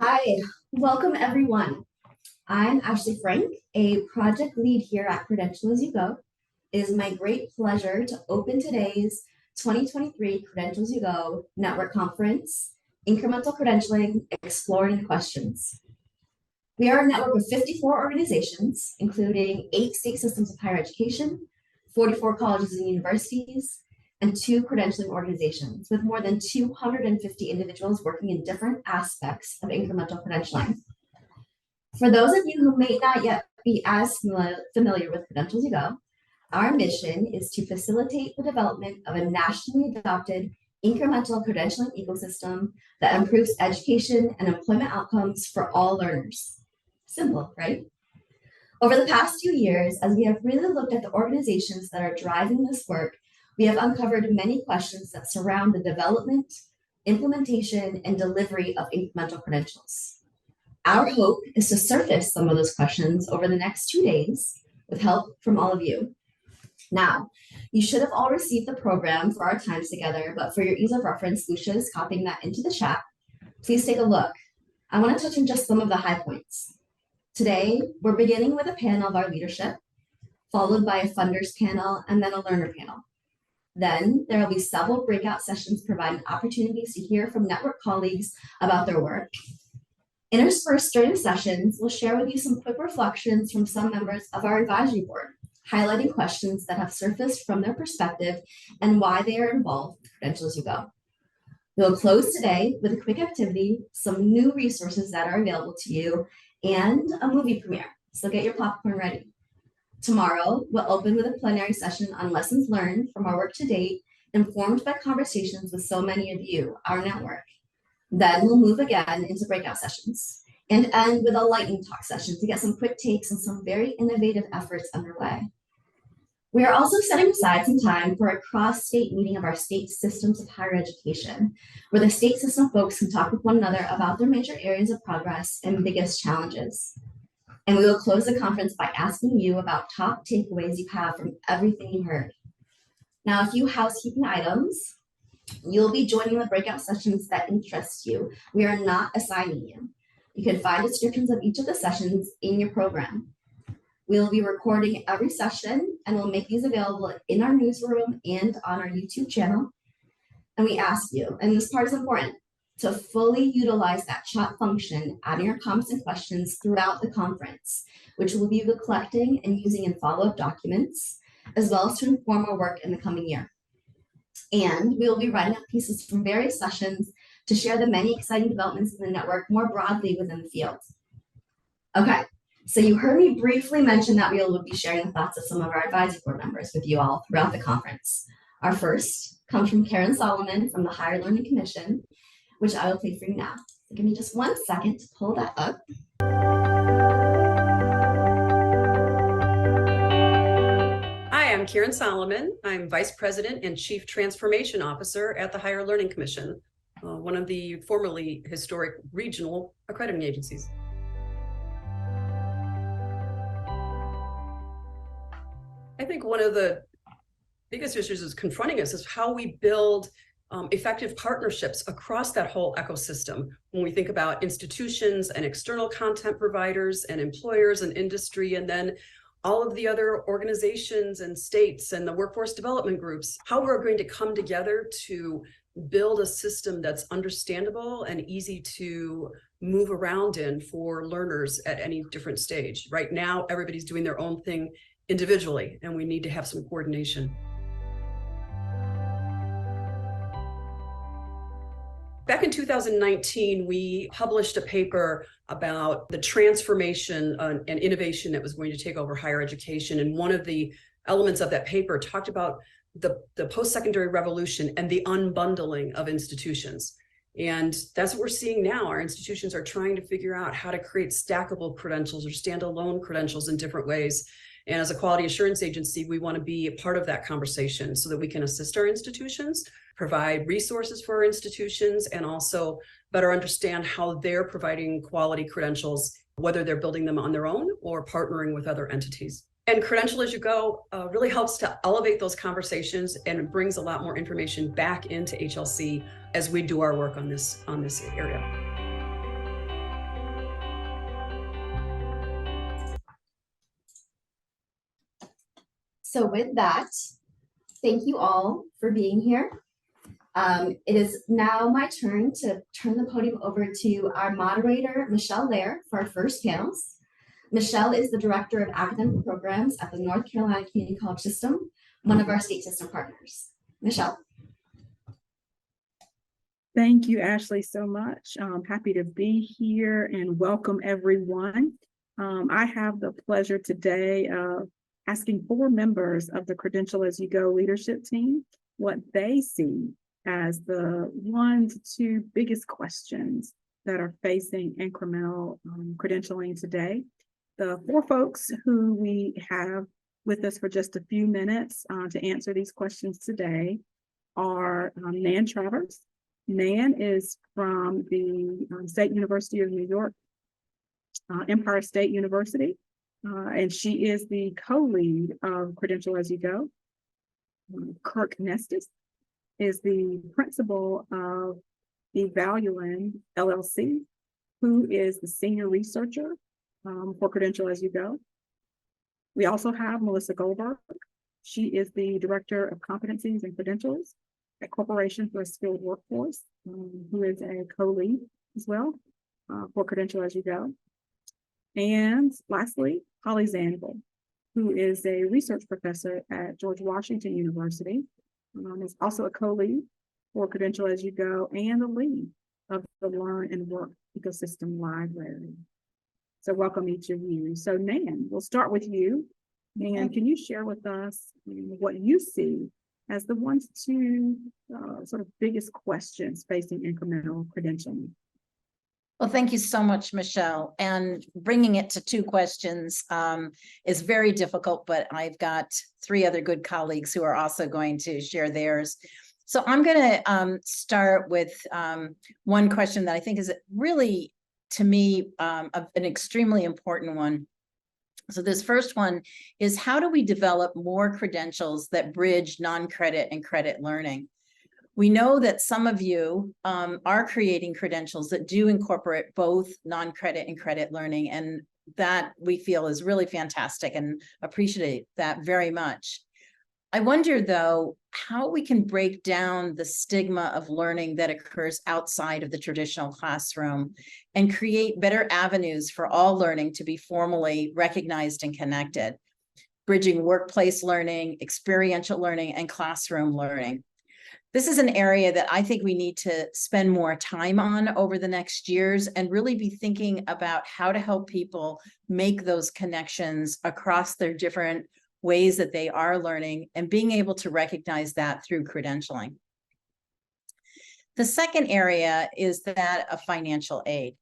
Hi, welcome everyone. I'm Ashley Frank, a project lead here at Credential as You Go. It is my great pleasure to open today's 2023 Credential as You Go Network Conference, Incremental Credentialing, Exploring Questions. We are a network of 54 organizations, including 8 state systems of higher education, 44 colleges and universities, and 2 credentialing organizations with more than 250 individuals working in different aspects of incremental credentialing. For those of you who may not yet be as familiar with Credential as You Go, our mission is to facilitate the development of a nationally adopted incremental credentialing ecosystem that improves education and employment outcomes for all learners. Simple, right? Over the past few years, as we have really looked at the organizations that are driving this work, we have uncovered many questions that surround the development, implementation, and delivery of incremental credentials. Our hope is to surface some of those questions over the next 2 days with help from all of you. Now, you should have all received the program for our times together, but for your ease of reference, Lucia is copying that into the chat. Please take a look. I want to touch on just some of the high points. Today, we're beginning with a panel of our leadership, followed by a funders panel, and then a learner panel. Then there will be several breakout sessions providing opportunities to hear from network colleagues about their work. Interspersed during the sessions, we'll share with you some quick reflections from some members of our advisory board, highlighting questions that have surfaced from their perspective and why they are involved with Credential as You Go. We'll close today with a quick activity, some new resources that are available to you, and a movie premiere. So get your popcorn ready. Tomorrow, we'll open with a plenary session on lessons learned from our work to date, informed by conversations with so many of you, our network. Then we'll move again into breakout sessions and end with a lightning talk session to get some quick takes and some very innovative efforts underway. We are also setting aside some time for a cross-state meeting of our state systems of higher education, where the state system folks can talk with one another about their major areas of progress and biggest challenges. And we will close the conference by asking you about top takeaways you have from everything you heard. Now, a few housekeeping items. You'll be joining the breakout sessions that interest you. We are not assigning you. You can find descriptions of each of the sessions in your program. We'll be recording every session and we'll make these available in our newsroom and on our YouTube channel. And we ask you, and this part is important, to fully utilize that chat function, adding your comments and questions throughout the conference, which we'll be collecting and using in follow-up documents, as well as to inform our work in the coming year. And we will be writing up pieces from various sessions to share the many exciting developments in the network more broadly within the field. Okay, so you heard me briefly mention that we will be sharing the thoughts of some of our advisory board members with you all throughout the conference. Our first comes from Karen Solomon from the Higher Learning Commission, which I will play for you now. So give me just 1 second to pull that up. Hi, I'm Karen Solomon. I'm Vice President and Chief Transformation Officer at the Higher Learning Commission, one of the formerly historic regional accrediting agencies. I think one of the biggest issues is confronting us is how we build effective partnerships across that whole ecosystem. When we think about institutions and external content providers and employers and industry, and then all of the other organizations and states and the workforce development groups, how we're going to come together to build a system that's understandable and easy to move around in for learners at any different stage. Right now, everybody's doing their own thing individually, and we need to have some coordination. Back in 2019, we published a paper about the transformation and innovation that was going to take over higher education. And one of the elements of that paper talked about the post-secondary revolution and the unbundling of institutions. And that's what we're seeing now. Our institutions are trying to figure out how to create stackable credentials or standalone credentials in different ways. And as a quality assurance agency, we want to be a part of that conversation so that we can assist our institutions, provide resources for our institutions, and also better understand how they're providing quality credentials, whether they're building them on their own or partnering with other entities. And Credential as You Go really helps to elevate those conversations and brings a lot more information back into HLC as we do our work on this area. So with that, thank you all for being here. It is now my turn to turn the podium over to our moderator, Michelle Lair, for our first panels. Michelle is the Director of Academic Programs at the North Carolina Community College System, one of our state system partners. Michelle. Thank you, Ashley, so much. I'm happy to be here and welcome everyone. I have the pleasure today of asking 4 members of the Credential As You Go leadership team what they see as the 1 to 2 biggest questions that are facing incremental credentialing today. The 4 folks who we have with us for just a few minutes to answer these questions today are Nan Travers. Nan is from the State University of New York, Empire State University, and she is the co-lead of Credential As You Go. Kirk Nestis is the principal of Evaluin LLC, who is the senior researcher for Credential As You Go. We also have Melissa Goldberg. She is the Director of Competencies and Credentials at Corporation for a Skilled Workforce, who is a co-lead as well for Credential As You Go. And lastly, Holly Zanville, who is a research professor at George Washington University, is also a co-lead for Credential As You Go and the lead of the Learn and Work Ecosystem Library. So welcome each of you. So Nan, we'll start with you. Nan, can you share with us what you see as the 1 to 2 sort of biggest questions facing incremental credentialing? Well, thank you so much, Michelle. And bringing it to 2 questions is very difficult, but I've got 3 other good colleagues who are also going to share theirs. So I'm going to start with 1 question that I think is really, to me, an extremely important one. So this first one is, how do we develop more credentials that bridge non-credit and credit learning? We know that some of you are creating credentials that do incorporate both non-credit and credit learning, and that we feel is really fantastic and appreciate that very much. I wonder, though, how we can break down the stigma of learning that occurs outside of the traditional classroom and create better avenues for all learning to be formally recognized and connected, bridging workplace learning, experiential learning, and classroom learning. This is an area that I think we need to spend more time on over the next years and really be thinking about how to help people make those connections across their different ways that they are learning and being able to recognize that through credentialing. The second area is that of financial aid.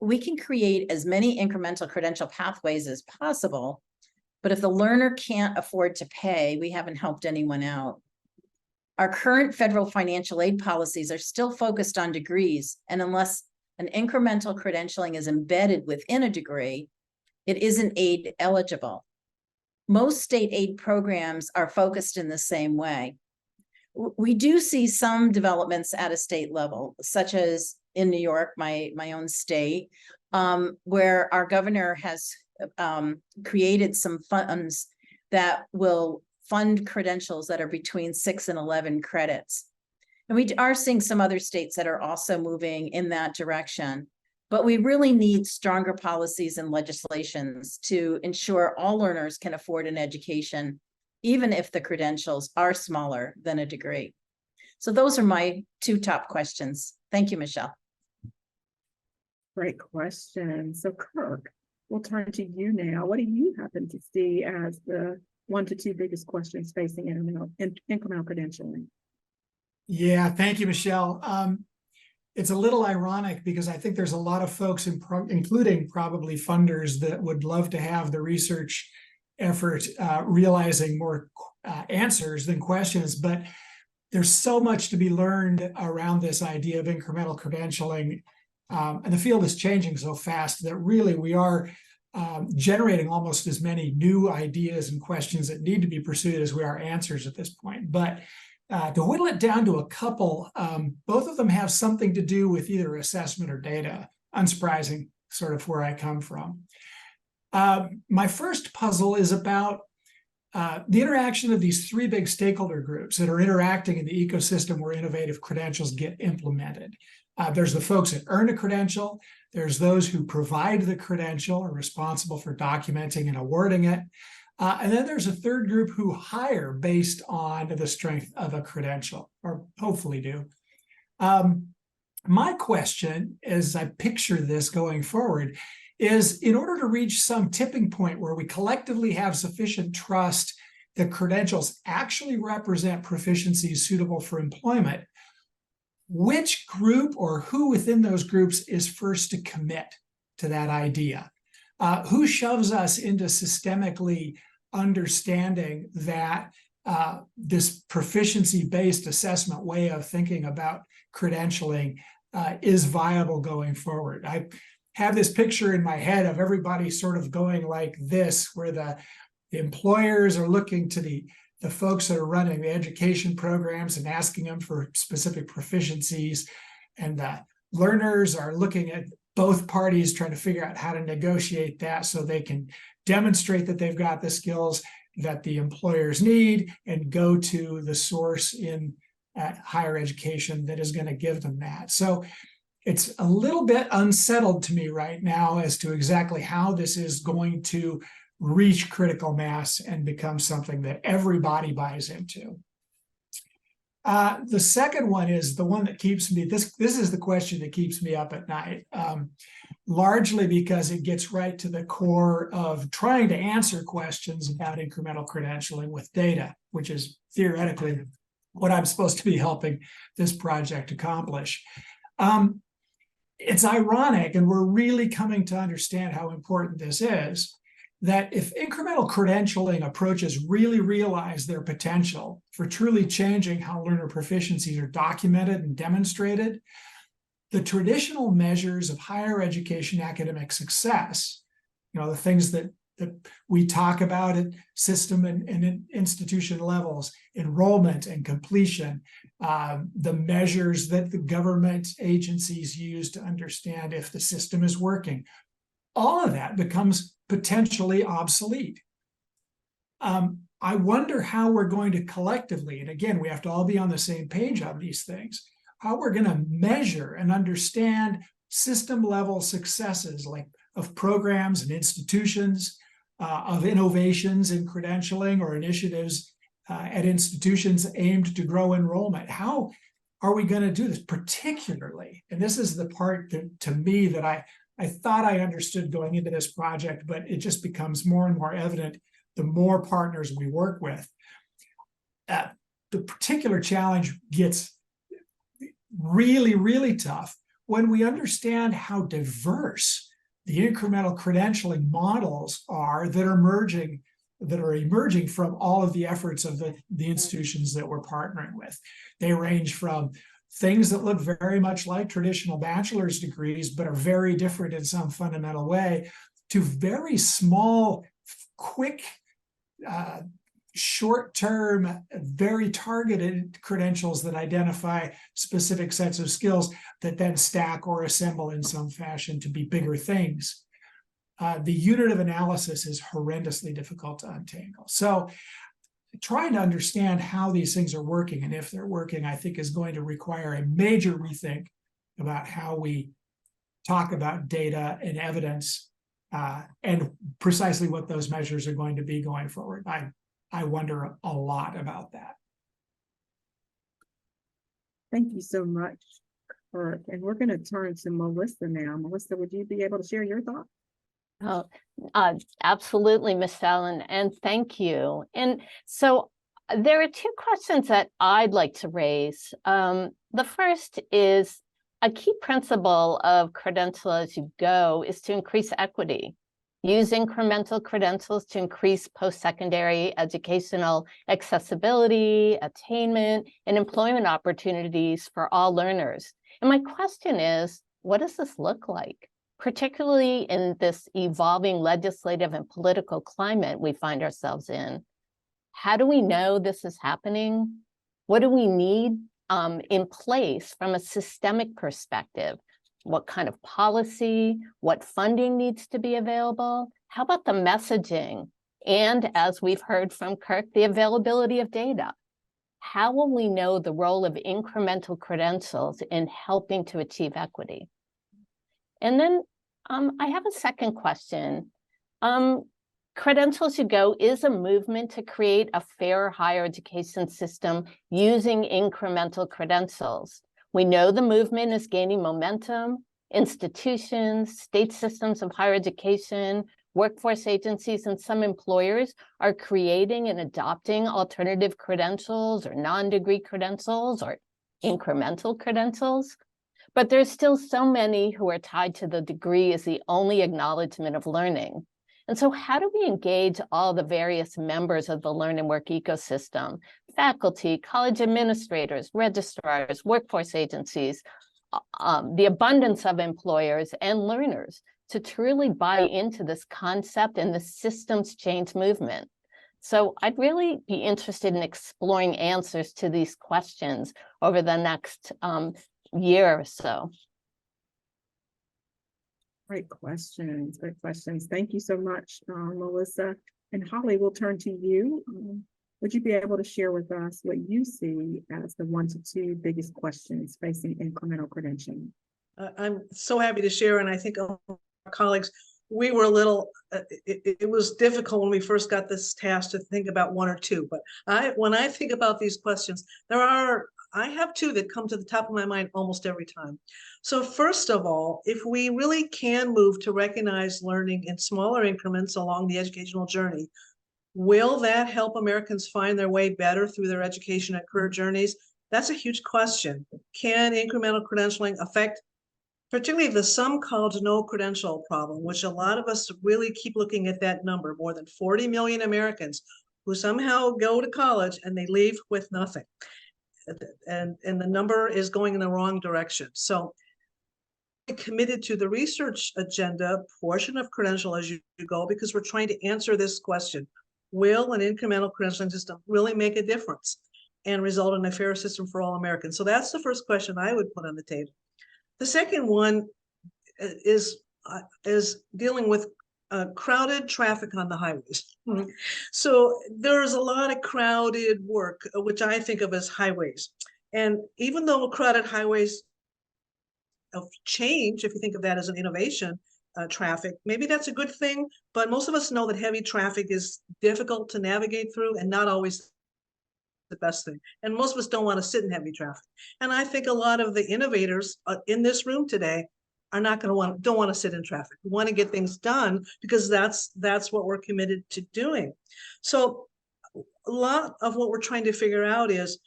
We can create as many incremental credential pathways as possible, but if the learner can't afford to pay, we haven't helped anyone out. Our current federal financial aid policies are still focused on degrees, and unless an incremental credentialing is embedded within a degree, it isn't aid eligible. Most state aid programs are focused in the same way. We do see some developments at a state level, such as in New York, my own state, where our governor has created some funds that will fund credentials that are between 6 and 11 credits. And we are seeing some other states that are also moving in that direction. But we really need stronger policies and legislations to ensure all learners can afford an education, even if the credentials are smaller than a degree. So those are my 2 top questions. Thank you, Michelle. Great question. So Kirk, we'll turn to you now. What do you happen to see as the 1 to 2 biggest questions facing incremental credentialing? Yeah, thank you, Michelle. It's a little ironic because I think there's a lot of folks, including probably funders, that would love to have the research effort realizing more answers than questions, but there's so much to be learned around this idea of incremental credentialing, and the field is changing so fast that really we are generating almost as many new ideas and questions that need to be pursued as we are answers at this point. But to whittle it down to a couple, both of them have something to do with either assessment or data, unsurprising, sort of where I come from. My first puzzle is about the interaction of these three big stakeholder groups that are interacting in the ecosystem where innovative credentials get implemented. There's the folks that earn a credential. There's those who provide the credential, are responsible for documenting and awarding it. And then there's a third group who hire based on the strength of a credential, or hopefully do. My question, as I picture this going forward, is in order to reach some tipping point where we collectively have sufficient trust that credentials actually represent proficiencies suitable for employment, which group or who within those groups is first to commit to that idea? Who shoves us into systemically understanding that this proficiency-based assessment way of thinking about credentialing is viable going forward? I have this picture in my head of everybody sort of going like this, where the employers are looking to the folks that are running the education programs and asking them for specific proficiencies, and the learners are looking at both parties trying to figure out how to negotiate that so they can demonstrate that they've got the skills that the employers need and go to the source in higher education that is going to give them that. So it's a little bit unsettled to me right now as to exactly how this is going to reach critical mass and become something that everybody buys into. The second one is the one that keeps me, this is the question that keeps me up at night, largely because it gets right to the core of trying to answer questions about incremental credentialing with data, which is theoretically what I'm supposed to be helping this project accomplish. It's ironic, and we're really coming to understand how important this is, that if incremental credentialing approaches really realize their potential for truly changing how learner proficiencies are documented and demonstrated, the traditional measures of higher education academic success, the things that we talk about at system and institution levels, enrollment and completion, the measures that the government agencies use to understand if the system is working, all of that becomes potentially obsolete. I wonder how we're going to collectively, and again, we have to all be on the same page on these things, how we're going to measure and understand system level successes like of programs and institutions, of innovations in credentialing or initiatives at institutions aimed to grow enrollment. How are we going to do this particularly? And this is the part that, to me, that I thought I understood going into this project, but it just becomes more and more evident the more partners we work with. The particular challenge gets really, really tough when we understand how diverse the incremental credentialing models are that are emerging from all of the efforts of the institutions that we're partnering with. They range from things that look very much like traditional bachelor's degrees, but are very different in some fundamental way, to very small, quick, short-term, very targeted credentials that identify specific sets of skills that then stack or assemble in some fashion to be bigger things. The unit of analysis is horrendously difficult to untangle. So trying to understand how these things are working and if they're working, I think, is going to require a major rethink about how we talk about data and evidence and precisely what those measures are going to be going forward. I wonder a lot about that. Thank you so much, Kurt. And we're going to turn to Melissa now. Melissa, would you be able to share your thoughts? Oh, absolutely, Michelle, and thank you. And so there are two questions that I'd like to raise. The first is a key principle of Credential as you go is to increase equity. Use incremental credentials to increase post-secondary educational accessibility, attainment, and employment opportunities for all learners. And my question is, what does this look like? Particularly in this evolving legislative and political climate we find ourselves in. How do we know this is happening? What do we need in place from a systemic perspective? What kind of policy, what funding needs to be available? How about the messaging? And as we've heard from Kirk, the availability of data. How will we know the role of incremental credentials in helping to achieve equity? And then I have a second question. Credential as you go is a movement to create a fair higher education system using incremental credentials. We know the movement is gaining momentum. Institutions, state systems of higher education, workforce agencies, and some employers are creating and adopting alternative credentials or non-degree credentials or incremental credentials. But there's still so many who are tied to the degree as the only acknowledgement of learning. And so how do we engage all the various members of the learn and work ecosystem, faculty, college administrators, registrars, workforce agencies, the abundance of employers and learners to truly buy into this concept and the systems change movement? So I'd really be interested in exploring answers to these questions over the next year or so. Great questions, great questions. Thank you so much, Melissa. And Holly, we'll turn to you. Would you be able to share with us what you see as the 1 to 2 biggest questions facing incremental credentialing? I'm so happy to share, and I think our colleagues, we were a little, it was difficult when we first got this task to think about 1 or 2, but when I think about these questions, I have 2 that come to the top of my mind almost every time. So first of all, if we really can move to recognize learning in smaller increments along the educational journey, will that help Americans find their way better through their education and career journeys? That's a huge question. Can incremental credentialing affect particularly the some college no credential problem, which a lot of us really keep looking at that number, more than 40 million Americans who somehow go to college and they leave with nothing. And the number is going in the wrong direction. So committed to the research agenda portion of Credential as you go, because we're trying to answer this question. Will an incremental credentialing system really make a difference and result in a fair system for all Americans? So that's the first question I would put on the table. The second one is dealing with crowded traffic on the highways. So there's a lot of crowded work, which I think of as highways. And even though crowded highways of change, if you think of that as an innovation, traffic, maybe that's a good thing, but most of us know that heavy traffic is difficult to navigate through and not always the best thing. And most of us don't want to sit in heavy traffic. And I think a lot of the innovators in this room today are not going to don't want to sit in traffic. We want to get things done because that's what we're committed to doing. So a lot of what we're trying to figure out is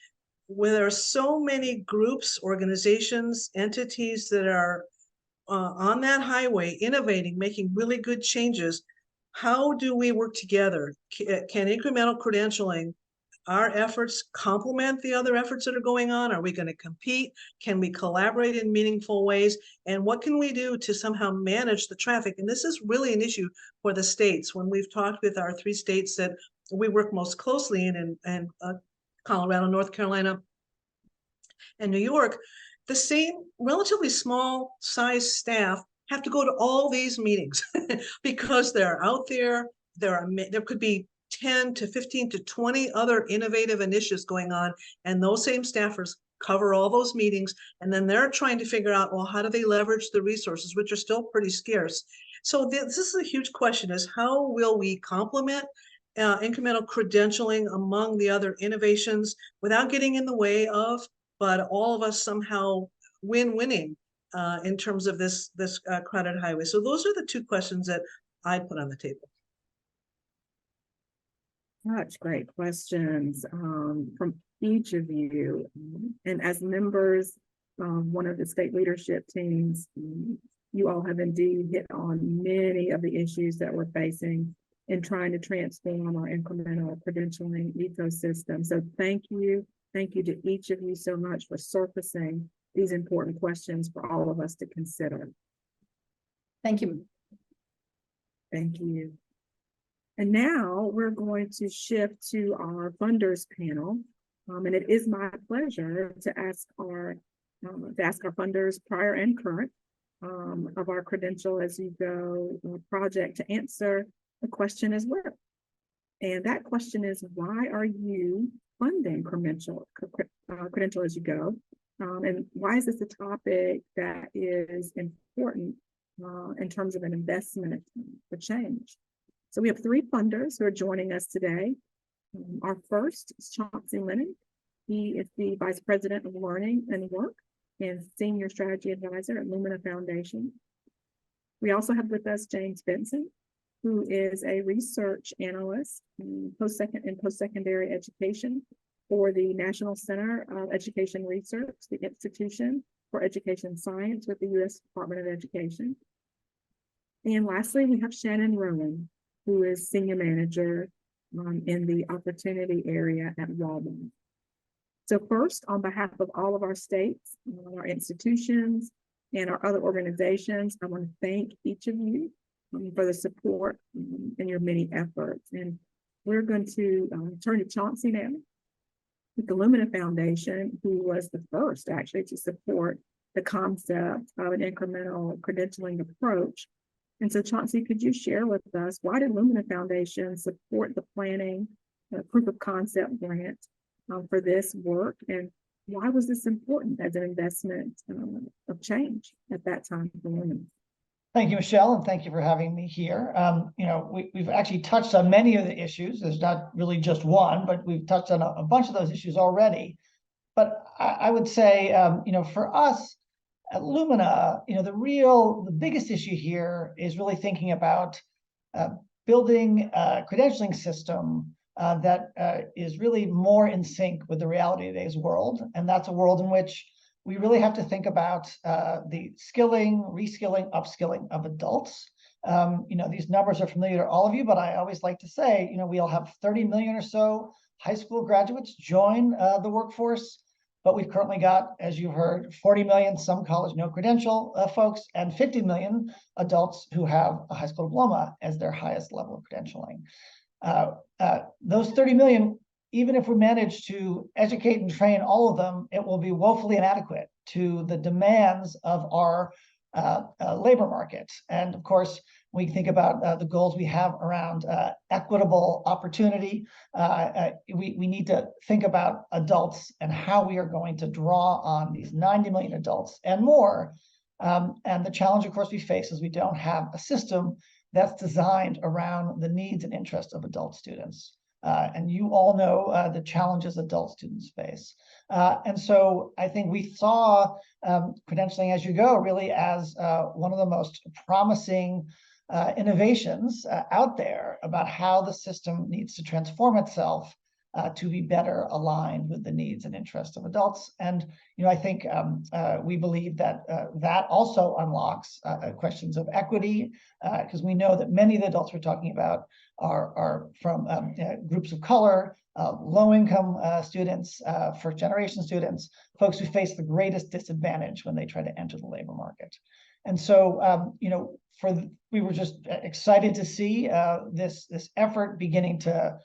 when there are so many groups, organizations, entities that are on that highway, innovating, making really good changes, how do we work together? Can incremental credentialing, our efforts complement the other efforts that are going on? Are we going to compete? Can we collaborate in meaningful ways? And what can we do to somehow manage the traffic? And this is really an issue for the states. When we've talked with our 3 states that we work most closely in, Colorado, North Carolina, and New York, the same relatively small size staff have to go to all these meetings because they're out there. There could be 10 to 15 to 20 other innovative initiatives going on, and those same staffers cover all those meetings, and then they're trying to figure out, well, how do they leverage the resources, which are still pretty scarce? So this is a huge question, is how will we complement incremental credentialing among the other innovations without getting in the way of, but all of us somehow winning in terms of this crowded highway? So those are the 2 questions that I put on the table. Such great questions from each of you. And as members of one of the state leadership teams, you all have indeed hit on many of the issues that we're facing in trying to transform our incremental credentialing ecosystem. So thank you. Thank you to each of you so much for surfacing these important questions for all of us to consider. Thank you. Thank you. And now we're going to shift to our funders panel. And it is my pleasure to ask our funders, prior and current, of our Credential as You Go project, to answer the question as well. And that question is, why are you funding Credential as you go? And why is this a topic that is important in terms of an investment for change? So we have three funders who are joining us today. Our first is Chauncey Lennon. He is the Vice President of Learning and Work and Senior Strategy Advisor at Lumina Foundation. We also have with us James Benson, who is a research analyst in post-secondary education for the National Center of Education Research, the Institution for Education Science with the U.S. Department of Education. And lastly, we have Shannon Rowan, who is Senior Manager in the Opportunity area at Walmart. So first, on behalf of all of our states, our institutions, and our other organizations, I want to thank each of you for the support in your many efforts. And we're going to turn to Chauncey now with the Lumina Foundation, who was the first actually to support the concept of an incremental credentialing approach. And so Chauncey, could you share with us, why did Lumina Foundation support the planning proof of concept grant for this work? And why was this important as an investment of change at that time for women? Thank you, Michelle, and thank you for having me here. We've actually touched on many of the issues. There's not really just one, but we've touched on a bunch of those issues already. But I would say, for us at Lumina, the biggest issue here is really thinking about building a credentialing system that is really more in sync with the reality of today's world. And that's a world in which we really have to think about the skilling, reskilling, upskilling of adults. These numbers are familiar to all of you, but I always like to say, we'll have 30 million or so high school graduates join the workforce, but we've currently got, as you heard, 40 million, some college no credential folks, and 50 million adults who have a high school diploma as their highest level of credentialing. Those 30 million, even if we manage to educate and train all of them, it will be woefully inadequate to the demands of our labor market. And of course, when we think about the goals we have around equitable opportunity, we need to think about adults and how we are going to draw on these 90 million adults and more. And the challenge, of course, we face is we don't have a system that's designed around the needs and interests of adult students. And you all know the challenges adult students face. And so I think we saw credentialing as you go really as one of the most promising innovations out there about how the system needs to transform itself to be better aligned with the needs and interests of adults. And I think we believe that that also unlocks questions of equity, because we know that many of the adults we're talking about are from groups of color, low-income students, first-generation students, folks who face the greatest disadvantage when they try to enter the labor market. And so, we were just excited to see this effort beginning to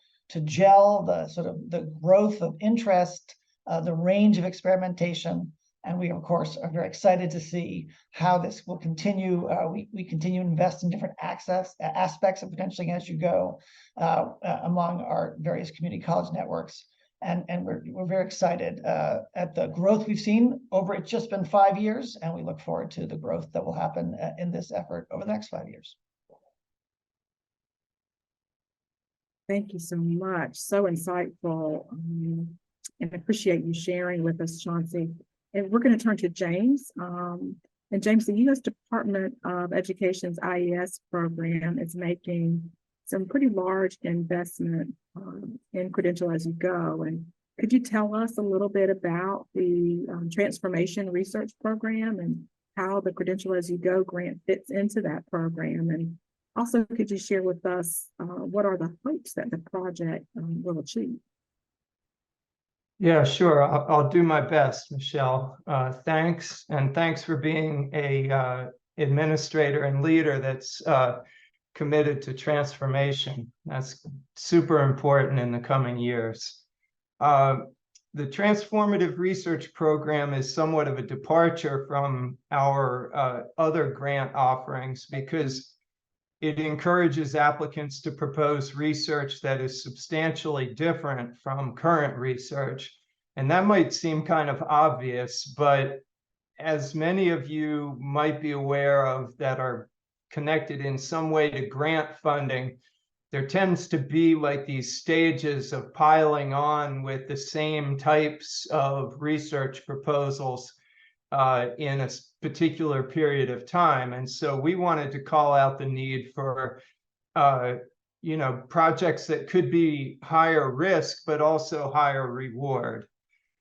gel, the growth of interest, the range of experimentation. And we, of course, are very excited to see how this will continue. We continue to invest in different aspects of credentialing as you go among our various community college networks. And we're very excited at the growth we've seen over it's just been 5 years. And we look forward to the growth that will happen in this effort over the next 5 years. Thank you so much. So insightful. And I appreciate you sharing with us, Chauncey. And we're going to turn to James. And James, the U.S. Department of Education's IES program is making some pretty large investment in Credential as you go. And could you tell us a little bit about the transformation research program and how the Credential as you go grant fits into that program? And also, could you share with us what are the hopes that the project will achieve? Yeah, sure. I'll do my best, Michelle. Thanks, and thanks for being a administrator and leader that's committed to transformation. That's super important in the coming years. The transformative research program is somewhat of a departure from our other grant offerings because it encourages applicants to propose research that is substantially different from current research. And that might seem kind of obvious, but as many of you might be aware of that are connected in some way to grant funding, there tends to be like these stages of piling on with the same types of research proposals in a particular period of time. And so we wanted to call out the need for projects that could be higher risk, but also higher reward.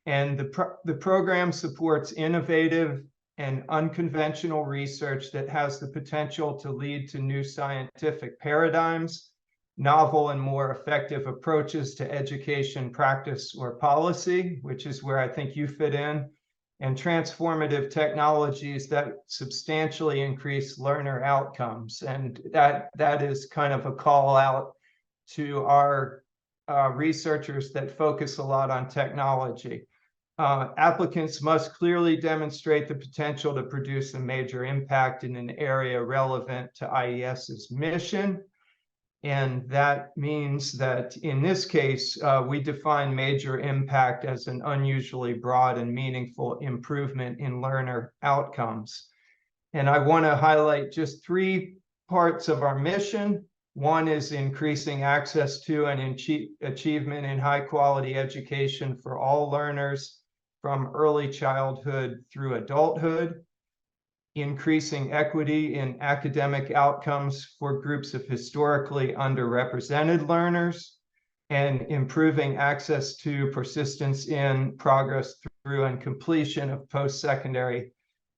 And the program supports innovative and unconventional research that has the potential to lead to new scientific paradigms, novel and more effective approaches to education, practice, or policy, which is where I think you fit in, and transformative technologies that substantially increase learner outcomes. And that is kind of a call out to our researchers that focus a lot on technology. Applicants must clearly demonstrate the potential to produce a major impact in an area relevant to IES's mission. And that means that in this case, we define major impact as an unusually broad and meaningful improvement in learner outcomes. And I want to highlight just 3 parts of our mission. One is increasing access to and achievement in high quality education for all learners from early childhood through adulthood, increasing equity in academic outcomes for groups of historically underrepresented learners, and improving access to, persistence in, progress through, and completion of post-secondary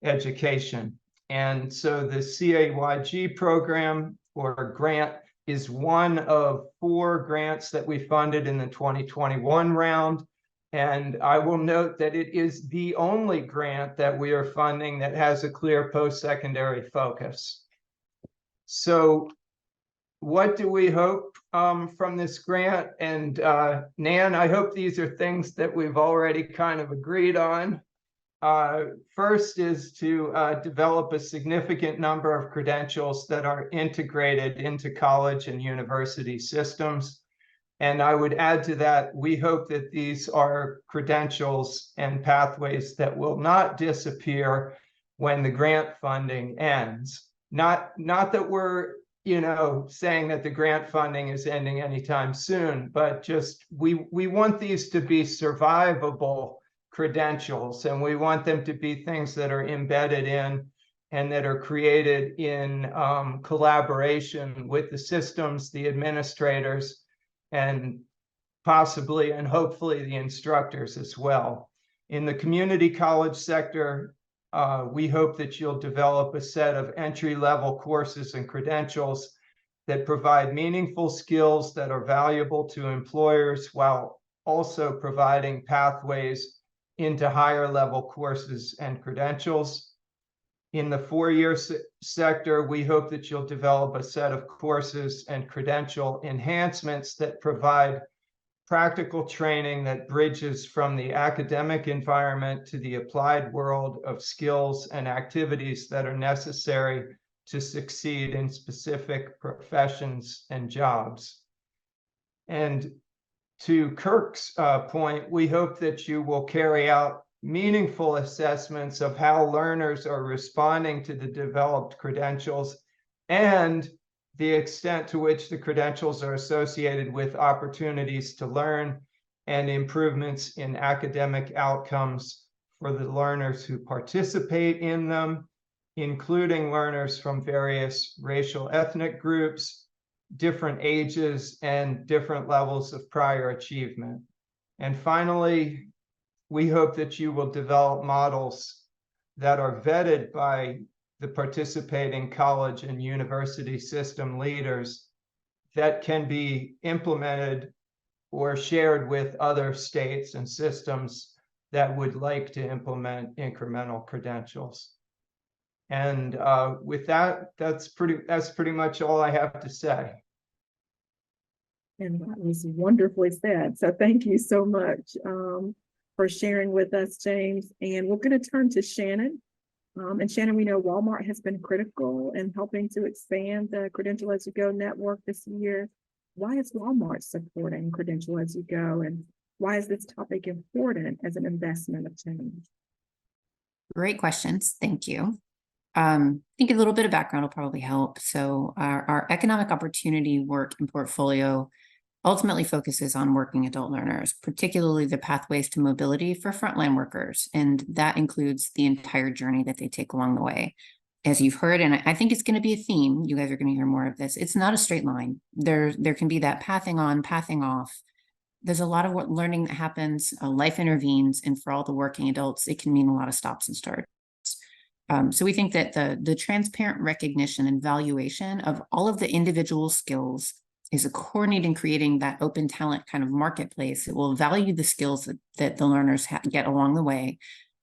education. And so the CAYG program or grant is one of 4 grants that we funded in the 2021 round. And I will note that it is the only grant that we are funding that has a clear post-secondary focus. So what do we hope from this grant? And Nan, I hope these are things that we've already kind of agreed on. First is to develop a significant number of credentials that are integrated into college and university systems. And I would add to that, we hope that these are credentials and pathways that will not disappear when the grant funding ends. Not that we're, saying that the grant funding is ending anytime soon, but just we want these to be survivable credentials, and we want them to be things that are embedded in and that are created in collaboration with the systems, the administrators, and possibly and hopefully the instructors as well. In the community college sector, we hope that you'll develop a set of entry-level courses and credentials that provide meaningful skills that are valuable to employers while also providing pathways into higher level courses and credentials. In the 4-year sector, we hope that you'll develop a set of courses and credential enhancements that provide practical training that bridges from the academic environment to the applied world of skills and activities that are necessary to succeed in specific professions and jobs. And to Kirk's point, we hope that you will carry out meaningful assessments of how learners are responding to the developed credentials and the extent to which the credentials are associated with opportunities to learn and improvements in academic outcomes for the learners who participate in them, including learners from various racial ethnic groups, different ages, and different levels of prior achievement. And finally, we hope that you will develop models that are vetted by the participating college and university system leaders that can be implemented or shared with other states and systems that would like to implement incremental credentials. And with that, that's pretty much all I have to say. And that was wonderfully said. So thank you so much for sharing with us, James. And we're going to turn to Shannon. And Shannon, we know Walmart has been critical in helping to expand the Credential As You Go network this year. Why is Walmart supporting Credential As You Go, and why is this topic important as an investment of change? Great questions. Thank you. I think a little bit of background will probably help. So our economic opportunity work and portfolio ultimately focuses on working adult learners, particularly the pathways to mobility for frontline workers. And that includes the entire journey that they take along the way. As you've heard, and I think it's going to be a theme, you guys are going to hear more of this. It's not a straight line. There can be that pathing on, pathing off. There's a lot of what learning that happens, life intervenes, and for all the working adults, it can mean a lot of stops and starts. So we think that the transparent recognition and valuation of all of the individual skills is a coordinated in creating that open talent kind of marketplace. It will value the skills that the learners get along the way,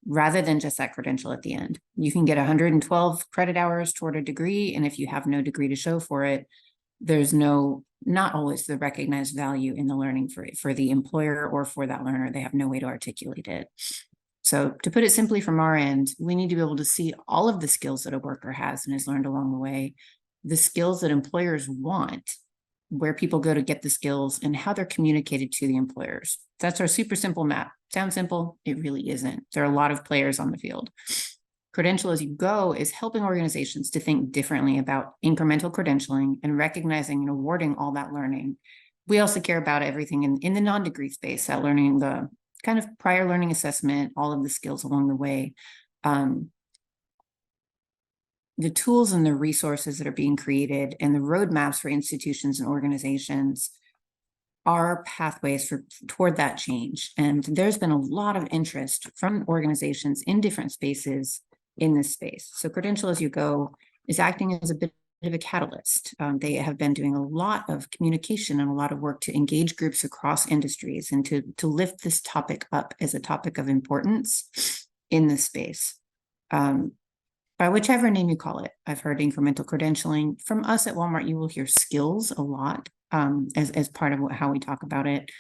rather than just that credential at the end. You can get 112 credit hours toward a degree, and if you have no degree to show for it, there's not always the recognized value in the learning for the employer or for that learner. They have no way to articulate it. So to put it simply from our end, we need to be able to see all of the skills that a worker has and has learned along the way, the skills that employers want, where people go to get the skills, and how they're communicated to the employers. That's our super simple map. Sounds simple? It really isn't. There are a lot of players on the field. Credential As You Go is helping organizations to think differently about incremental credentialing and recognizing and awarding all that learning. We also care about everything in the non-degree space, that learning, the kind of prior learning assessment, all of the skills along the way. The tools and the resources that are being created and the roadmaps for institutions and organizations are pathways toward that change. And there's been a lot of interest from organizations in different spaces in this space. So Credential As You Go is acting as a bit of a catalyst. They have been doing a lot of communication and a lot of work to engage groups across industries and to lift this topic up as a topic of importance in this space. By whichever name you call it. I've heard incremental credentialing. From us at Walmart, you will hear skills a lot as part of how we talk about it.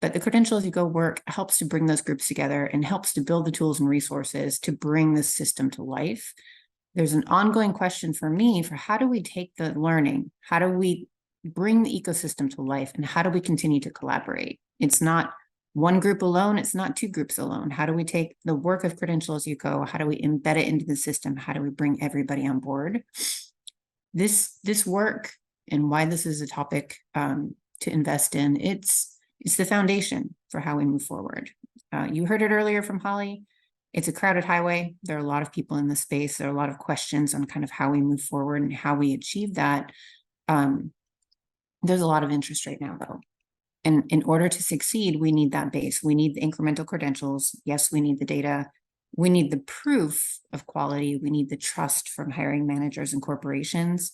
But the Credential As You Go work helps to bring those groups together and helps to build the tools and resources to bring this system to life. There's an ongoing question for me for how do we take the learning? How do we bring the ecosystem to life? And how do we continue to collaborate? It's not one group alone. It's not two groups alone. How do we take the work of Credential As You Go? How do we embed it into the system? How do we bring everybody on board? This work and why this is a topic to invest in, it's the foundation for how we move forward. You heard it earlier from Holly. It's a crowded highway. There are a lot of people in the space. There are a lot of questions on kind of how we move forward and how we achieve that. There's a lot of interest right now, though. And in order to succeed, we need that base. We need the incremental credentials. Yes, we need the data. We need the proof of quality. We need the trust from hiring managers and corporations.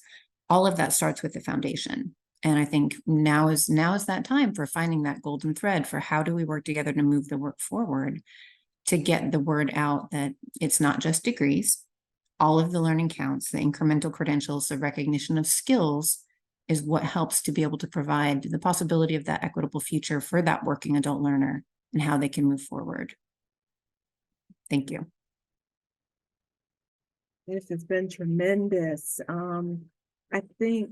All of that starts with the foundation. And I think now is that time for finding that golden thread for how do we work together to move the work forward, to get the word out that it's not just degrees. All of the learning counts, the incremental credentials, the recognition of skills is what helps to be able to provide the possibility of that equitable future for that working adult learner and how they can move forward. Thank you. This has been tremendous. I think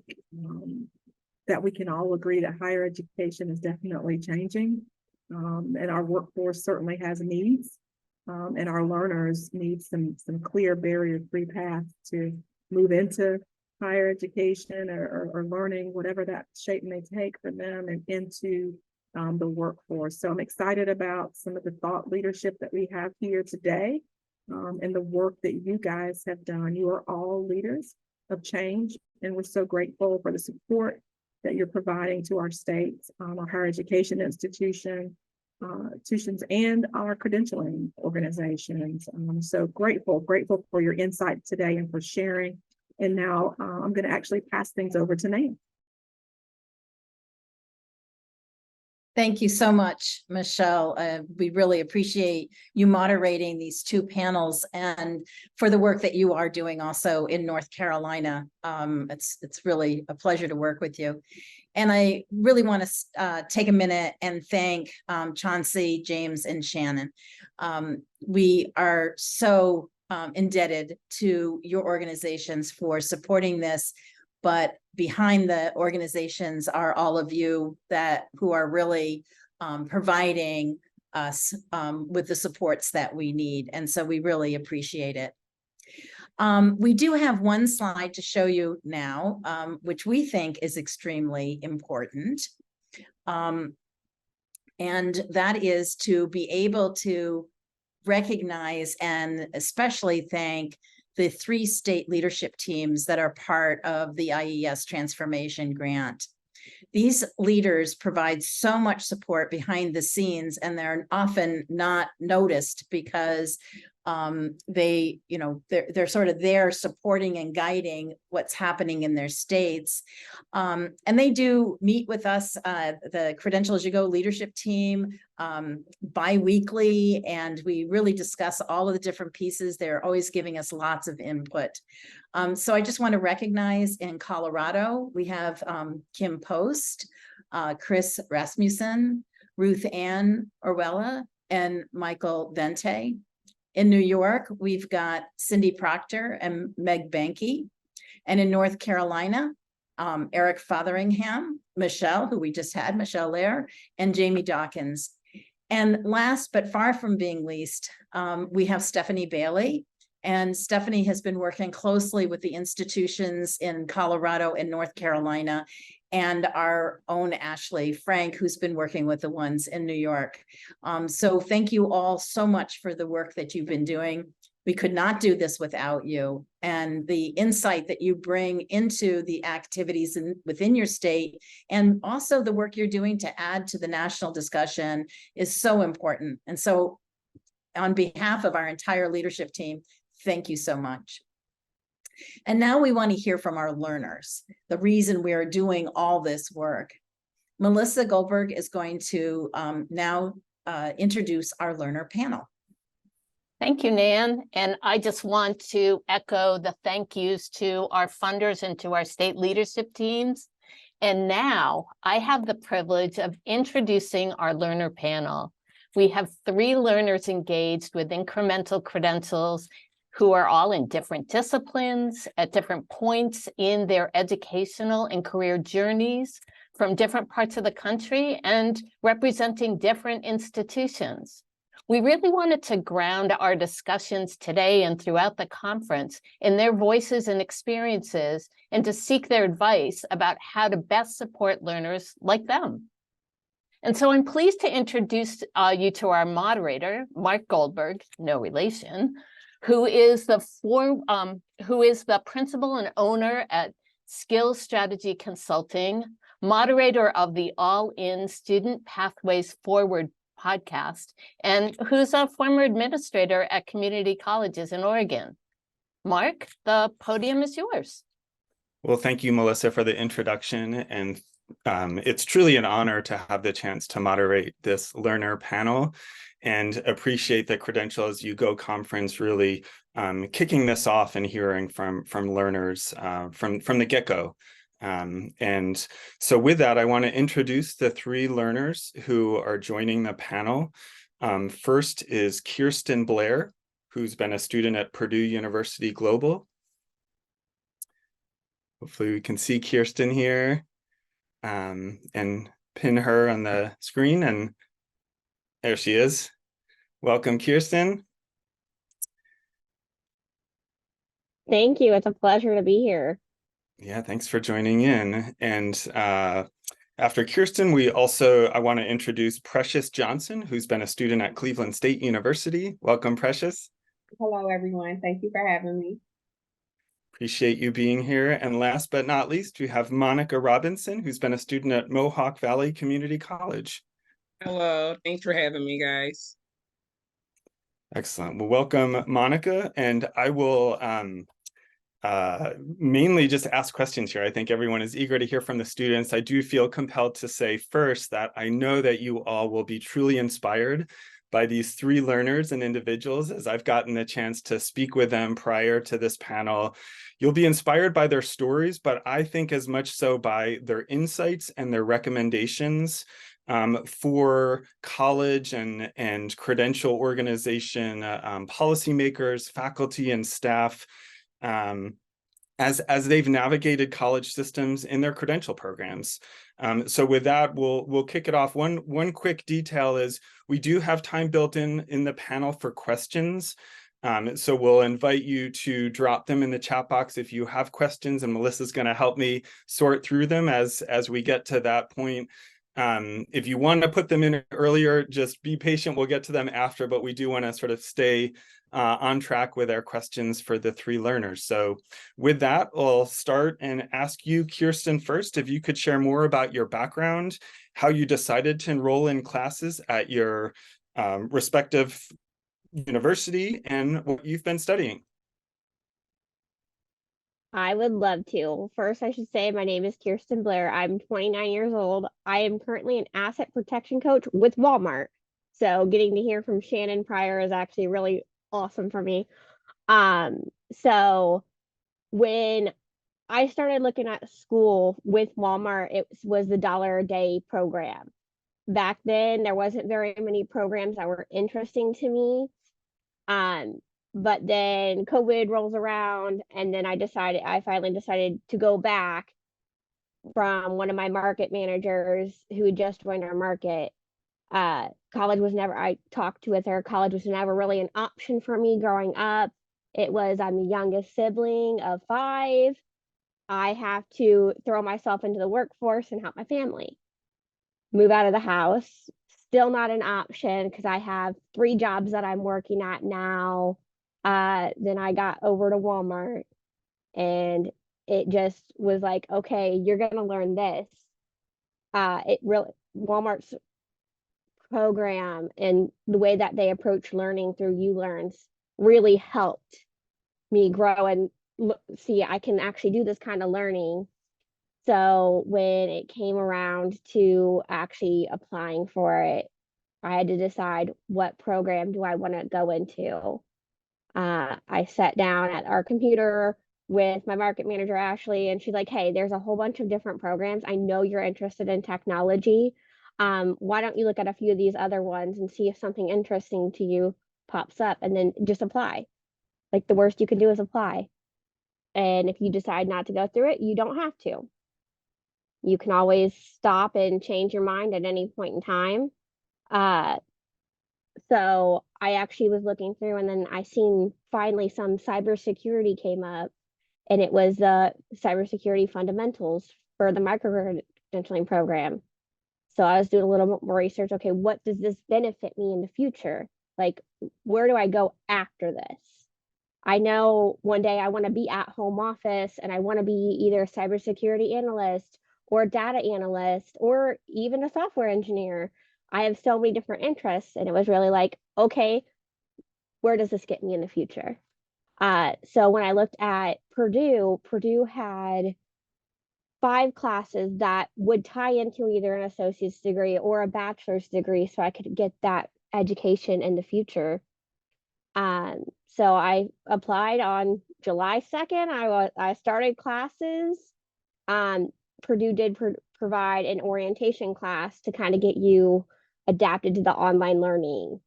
that we can all agree that higher education is definitely changing, and our workforce certainly has needs, and our learners need some clear barrier-free paths to move into higher education or learning, whatever that shape may take for them, and into the workforce. So I'm excited about some of the thought leadership that we have here today, and the work that you guys have done. You are all leaders of change, and we're so grateful for the support that you're providing to our states, our higher education institutions, and our credentialing organizations. So grateful for your insight today and for sharing. And now I'm going to actually pass things over to Nan. Thank you so much, Michelle. We really appreciate you moderating these two panels and for the work that you are doing also in North Carolina. It's really a pleasure to work with you. And I really want to take a minute and thank Chauncey, James, and Shannon. We are so indebted to your organizations for supporting this. But behind the organizations are all of you who are really providing us with the supports that we need. And so we really appreciate it. We do have one slide to show you now, which we think is extremely important. And that is to be able to recognize and especially thank the 3 state leadership teams that are part of the IES Transformation Grant. These leaders provide so much support behind the scenes, and they're often not noticed because they're sort of there supporting and guiding what's happening in their states. And they do meet with us, the Credential As You Go leadership team, bi-weekly, and we really discuss all of the different pieces. They're always giving us lots of input. So I just want to recognize in Colorado, we have Kim Post, Chris Rasmussen, Ruth Ann Orwella, and Michael Vente. In New York, we've got Cindy Proctor and Meg Banky. And in North Carolina, Eric Fotheringham, Michelle, who we just had, Michelle Lair, and Jamie Dawkins. And last, but far from being least, we have Stephanie Bailey. And Stephanie has been working closely with the institutions in Colorado and North Carolina, and our own Ashley Frank, who's been working with the ones in New York. So thank you all so much for the work that you've been doing. We could not do this without you. And the insight that you bring into the activities within your state, and also the work you're doing to add to the national discussion, is so important. And so on behalf of our entire leadership team, thank you so much. And now we want to hear from our learners, the reason we are doing all this work. Melissa Goldberg is going to now introduce our learner panel. Thank you, Nan. And I just want to echo the thank yous to our funders and to our state leadership teams. And now I have the privilege of introducing our learner panel. We have 3 learners engaged with incremental credentials who are all in different disciplines at different points in their educational and career journeys from different parts of the country and representing different institutions. We really wanted to ground our discussions today and throughout the conference in their voices and experiences, and to seek their advice about how to best support learners like them. And so I'm pleased to introduce you to our moderator, Mark Goldberg, no relation, who is the principal and owner at Skills Strategy Consulting, moderator of the All In Student Pathways Forward podcast, and who's a former administrator at community colleges in Oregon. Mark, the podium is yours. Well, thank you, Melissa, for the introduction. And it's truly an honor to have the chance to moderate this learner panel, and appreciate the Credential As You Go conference really kicking this off and hearing from learners from the get-go. And so with that, I want to introduce the 3 learners who are joining the panel. First is Kirsten Blair, who's been a student at Purdue University Global. Hopefully we can see Kirsten here and pin her on the screen, and there she is. Welcome, Kirsten. Thank you. It's a pleasure to be here. Yeah, thanks for joining in. And after Kirsten, I want to introduce Precious Johnson, who's been a student at Cleveland State University. Welcome, Precious. Hello, everyone. Thank you for having me. Appreciate you being here. And last but not least, we have Monica Robinson, who's been a student at Mohawk Valley Community College. Hello, thanks for having me, guys. Excellent. Well, welcome, Monica. And I will mainly just ask questions here. I think everyone is eager to hear from the students. I do feel compelled to say first that I know that you all will be truly inspired by these 3 learners and individuals. As I've gotten the chance to speak with them prior to this panel, you'll be inspired by their stories, but I think as much so by their insights and their recommendations for college and credential organization policymakers, faculty, and staff as they've navigated college systems in their credential programs. So with that, we'll kick it off. One quick detail is we do have time built in the panel for questions. So we'll invite you to drop them in the chat box if you have questions, and Melissa's going to help me sort through them as we get to that point. If you want to put them in earlier, just be patient. We'll get to them after, but we do want to sort of stay on track with our questions for the three learners. So with that, I'll start and ask you, Kirsten, first, if you could share more about your background, how you decided to enroll in classes at your respective university, and what you've been studying. I would love to. First, I should say my name is Kirsten Blair. I'm 29 years old. I am currently an asset protection coach with Walmart. So getting to hear from Shannon Pryor is actually really awesome for me. So when I started looking at school with Walmart, it was the $1 a day program. Back then, there wasn't very many programs that were interesting to me. But then COVID rolls around, and then I finally decided to go back from one of my market managers who had just joined our market. College was never, I talked with her, college was never really an option for me growing up. I'm the youngest sibling of 5. I have to throw myself into the workforce and help my family. Move out of the house, still not an option because I have 3 jobs that I'm working at now. Then I got over to Walmart, and it just was like, okay, you're gonna learn this. Walmart's program and the way that they approach learning through ULearns really helped me grow and see I can actually do this kind of learning. So when it came around to actually applying for it, I had to decide what program do I want to go into. I sat down at our computer with my market manager, Ashley, and she's like, hey, there's a whole bunch of different programs. I know you're interested in technology. Why don't you look at a few of these other ones and see if something interesting to you pops up, and then just apply. Like, the worst you can do is apply. And if you decide not to go through it, you don't have to. You can always stop and change your mind at any point in time. So I actually was looking through, and then I seen finally some cybersecurity came up, and it was the cybersecurity fundamentals for the micro-credentialing program. So I was doing a little bit more research. Okay, what does this benefit me in the future? Like, where do I go after this? I know one day I want to be at home office, and I want to be either a cybersecurity analyst or a data analyst or even a software engineer. I have so many different interests, and it was really like, okay, where does this get me in the future? So when I looked at Purdue had 5 classes that would tie into either an associate's degree or a bachelor's degree, so I could get that education in the future. So I applied on July 2nd. I started classes. Purdue did provide an orientation class to kind of get you adapted to the online learning,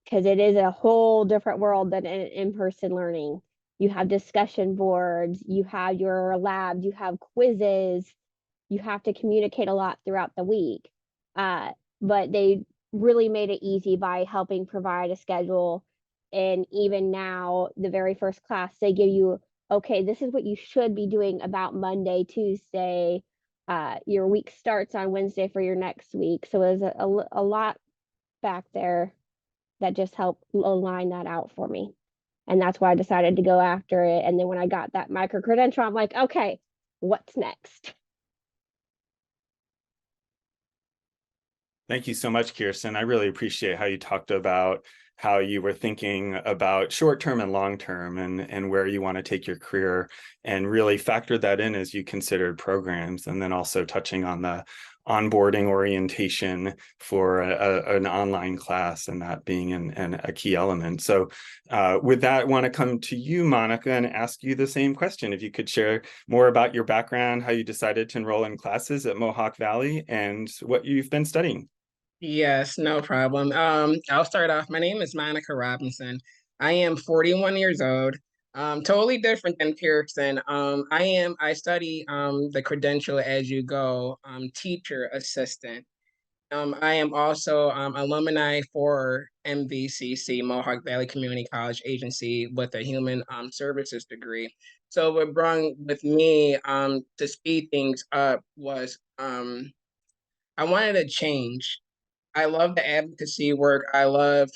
because it is a whole different world than in-person learning. You have discussion boards, you have your labs, you have quizzes, you have to communicate a lot throughout the week. But they really made it easy by helping provide a schedule. And even now, the very first class, they give you, okay, this is what you should be doing about Monday, Tuesday. Your week starts on Wednesday for your next week. So there's a lot back there that just helped align that out for me. And that's why I decided to go after it. And then when I got that micro credential, I'm like, okay, what's next? Thank you so much, Kirsten. I really appreciate how you talked about how you were thinking about short-term and long-term and where you want to take your career, and really factored that in as you considered programs, and then also touching on the onboarding orientation for an online class, and that being a key element. So with that, I want to come to you, Monica, and ask you the same question. If you could share more about your background, how you decided to enroll in classes at Mohawk Valley, and what you've been studying. Yes, no problem. I'll start off. My name is Monica Robinson. I am 41 years old. Totally different than Pearson. I study the Credential as you go teacher assistant. I am also alumni for MVCC, Mohawk Valley Community College Agency, with a human services degree. So what brought with me to speed things up was I wanted to change. I love the advocacy work. I love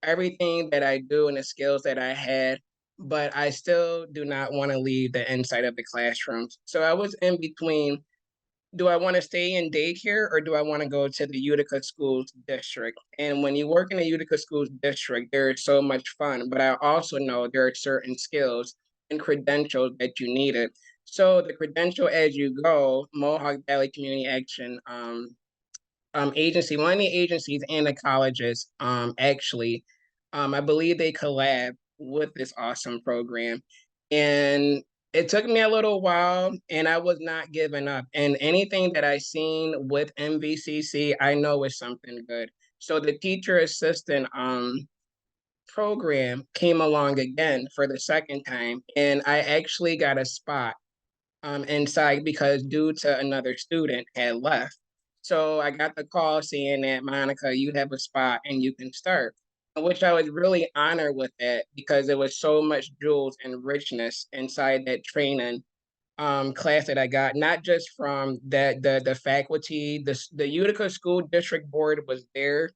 everything that I do and the skills that I had, but I still do not want to leave the inside of the classrooms. So I was in between, do I want to stay in daycare or do I want to go to the Utica Schools District? And when you work in the Utica Schools District, there is so much fun, but I also know there are certain skills and credentials that you needed. So the Credential as you go, Mohawk Valley Community Action agency, one of the agencies and the colleges, actually, I believe they collab with this awesome program. And it took me a little while and I was not giving up. And anything that I seen with MVCC, I know is something good. So the teacher assistant program came along again for the second time. And I actually got a spot inside because due to another student had left. So I got the call saying that, Monica, you have a spot and you can start, which I was really honored with that because there was so much jewels and richness inside that training class that I got, not just from the faculty, the Utica School District Board was there.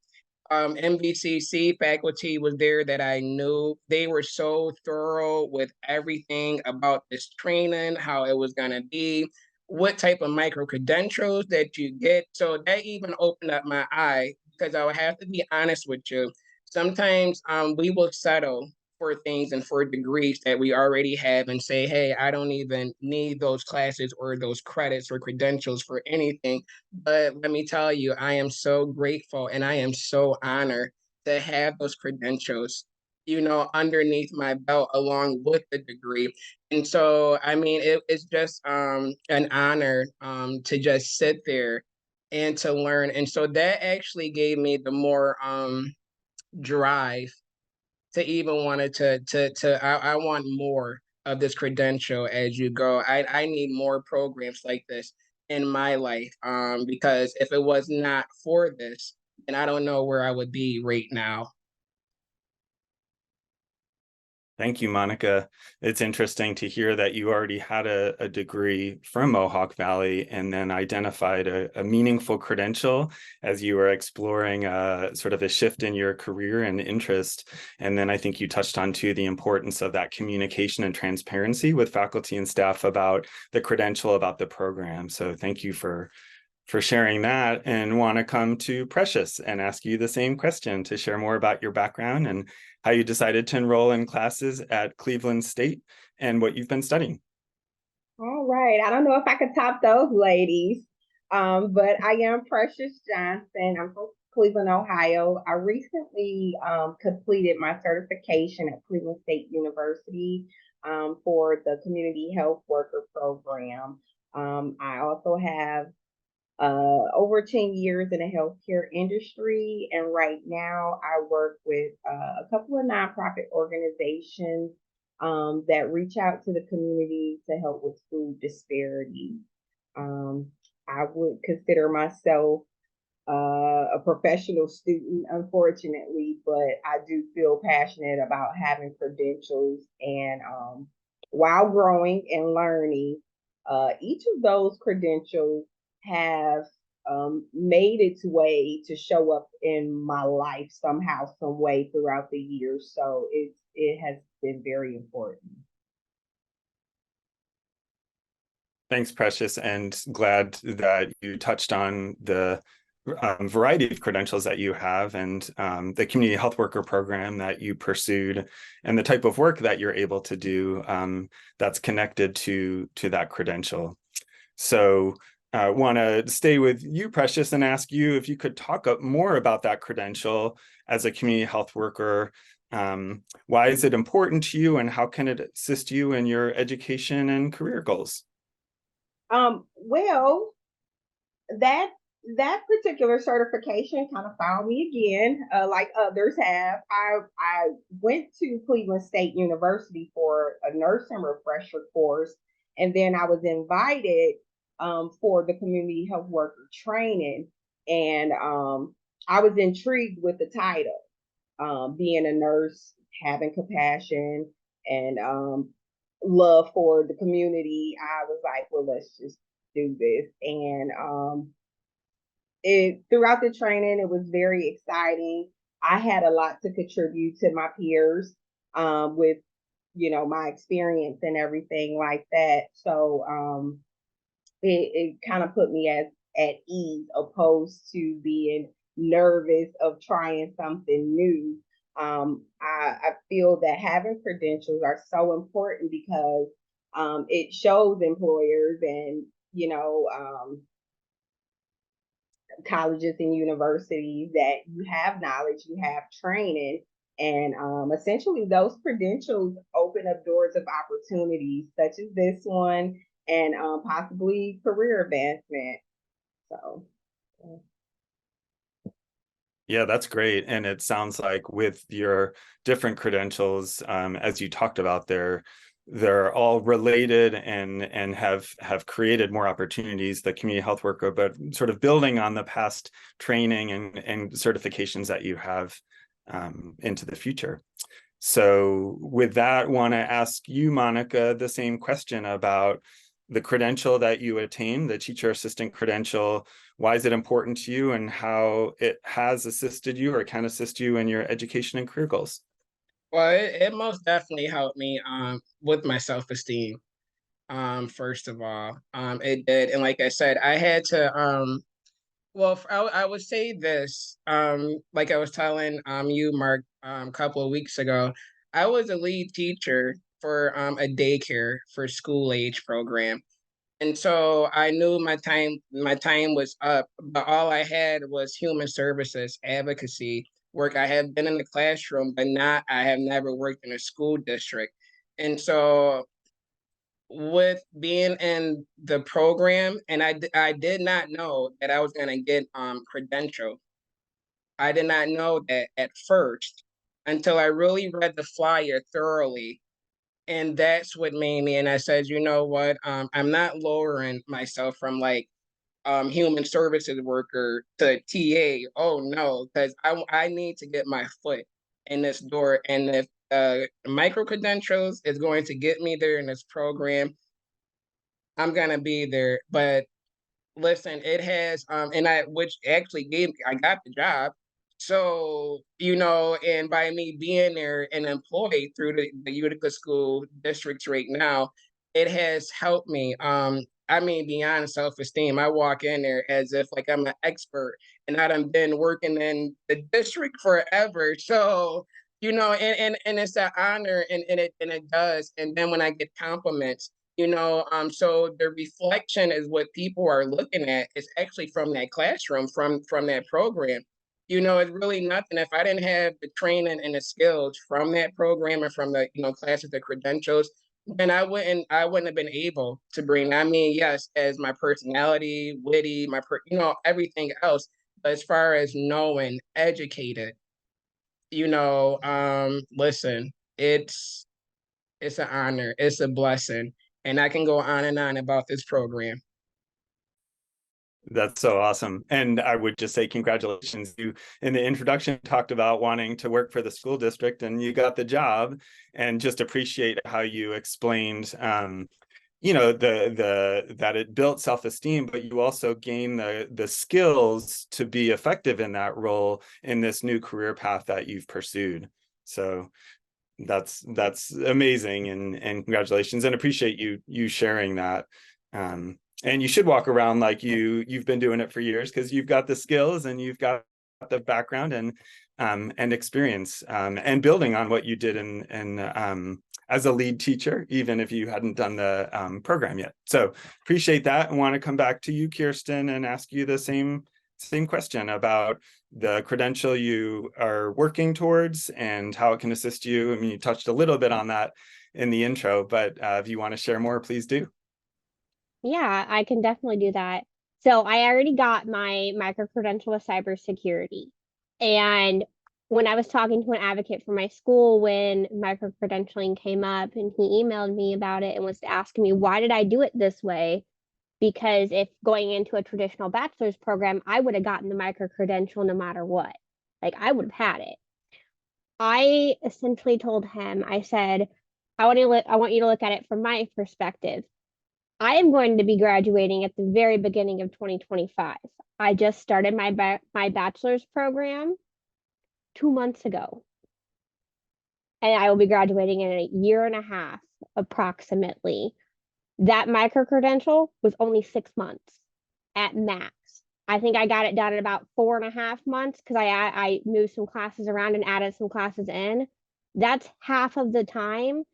MVCC faculty was there that I knew. They were so thorough with everything about this training, how it was going to be, what type of micro credentials that you get. So that even opened up my eye because I would have to be honest with you. Sometimes we will settle for things and for degrees that we already have and say, hey, I don't even need those classes or those credits or credentials for anything. But let me tell you, I am so grateful and I am so honored to have those credentials, underneath my belt along with the degree. And so, I mean, it's just an honor to just sit there and to learn. And so that actually gave me the more drive to even wanted I want more of this Credential as you go. I need more programs like this in my life. Because if it was not for this, then I don't know where I would be right now. Thank you, Monica. It's interesting to hear that you already had a degree from Mohawk Valley and then identified a meaningful credential as you were exploring sort of a shift in your career and interest. And then I think you touched on too the importance of that communication and transparency with faculty and staff about the credential, about the program. So thank you for sharing that, and want to come to Precious and ask you the same question to share more about your background and how you decided to enroll in classes at Cleveland State and what you've been studying. All right. I don't know if I could top those ladies, but I am Precious Johnson. I'm from Cleveland, Ohio. I recently completed my certification at Cleveland State University for the Community Health Worker Program. I also have over 10 years in the healthcare industry. And right now I work with a couple of nonprofit organizations that reach out to the community to help with food disparities. I would consider myself a professional student, unfortunately, but I do feel passionate about having credentials and while growing and learning, each of those credentials have made its way to show up in my life somehow, some way throughout the years. So it has been very important. Thanks, Precious, and glad that you touched on the variety of credentials that you have and the community health worker program that you pursued and the type of work that you're able to do that's connected to that credential. So want to stay with you, Precious, and ask you if you could talk more about that credential as a community health worker. Why is it important to you, and how can it assist you in your education and career goals? Well, that particular certification kind of found me again, like others have. I went to Cleveland State University for a nursing refresher course, and then I was invited for the community health worker training, and I was intrigued with the title, being a nurse, having compassion, and love for the community. I was like, well, let's just do this, and it throughout the training, it was very exciting. I had a lot to contribute to my peers, with my experience and everything like that. So it kind of put me at ease, opposed to being nervous of trying something new. I feel that having credentials are so important because it shows employers and colleges and universities that you have knowledge, you have training, and essentially those credentials open up doors of opportunities such as this one, and possibly career advancement. So. Yeah, that's great. And it sounds like with your different credentials, as you talked about, they're all related and have created more opportunities, the community health worker, but sort of building on the past training and certifications that you have into the future. So with that, want to ask you, Monica, the same question about the credential that you attained, the teacher assistant credential. Why is it important to you, and how it has assisted you or can assist you in your education and career goals? Well, it most definitely helped me with my self-esteem. First of all, it did, and like I said, I had to well, I would say this, like I was telling you, Mark, a couple of weeks ago, I was a lead teacher for a daycare for school age program. And so I knew my time was up, but all I had was human services advocacy work. I have been in the classroom, but I have never worked in a school district. And so with being in the program, and I did not know that I was going to get credential. I did not know that at first until I really read the flyer thoroughly, and that's what made me. And I said, you know what? I'm not lowering myself from like human services worker to TA. Oh no, because I need to get my foot in this door, and if micro credentials is going to get me there in this program, I'm gonna be there. But listen, it has and which actually I got the job. So, and by me being there and employed through the Utica School districts right now, it has helped me. I mean, beyond self-esteem, I walk in there as if like I'm an expert, and I've been working in the district forever. So, and it's an honor, and it does. And then when I get compliments, so the reflection is what people are looking at is actually from that classroom, from that program. It's really nothing. If I didn't have the training and the skills from that program and from the classes, the credentials, then I wouldn't have been able to bring. I mean, yes, as my personality, witty, everything else. But as far as knowing, educated, listen, it's an honor, it's a blessing, and I can go on and on about this program. That's so awesome. And I would just say congratulations. You, in the introduction, talked about wanting to work for the school district, and you got the job, and just appreciate how you explained, that it built self-esteem, but you also gain the skills to be effective in that role in this new career path that you've pursued. So that's amazing, and congratulations, and appreciate you sharing that. And you should walk around like you've been doing it for years, because you've got the skills and you've got the background and experience, and building on what you did in as a lead teacher, even if you hadn't done the program yet. So appreciate that, and want to come back to you, Kirsten, and ask you the same question about the credential you are working towards and how it can assist you. I mean, you touched a little bit on that in the intro, but if you want to share more, please do. Yeah, I can definitely do that. So I already got my micro-credential with cybersecurity. And when I was talking to an advocate for my school when micro-credentialing came up, and he emailed me about it and was asking me, why did I do it this way? Because if going into a traditional bachelor's program, I would have gotten the micro-credential no matter what. Like, I would have had it. I essentially told him, I said, I want you to look at it from my perspective. I am going to be graduating at the very beginning of 2025. I just started my bachelor's program 2 months ago, and I will be graduating in a year and a half approximately. That micro credential was only 6 months at max. I think I got it done in about 4.5 months because I moved some classes around and added some classes in. That's half of the time.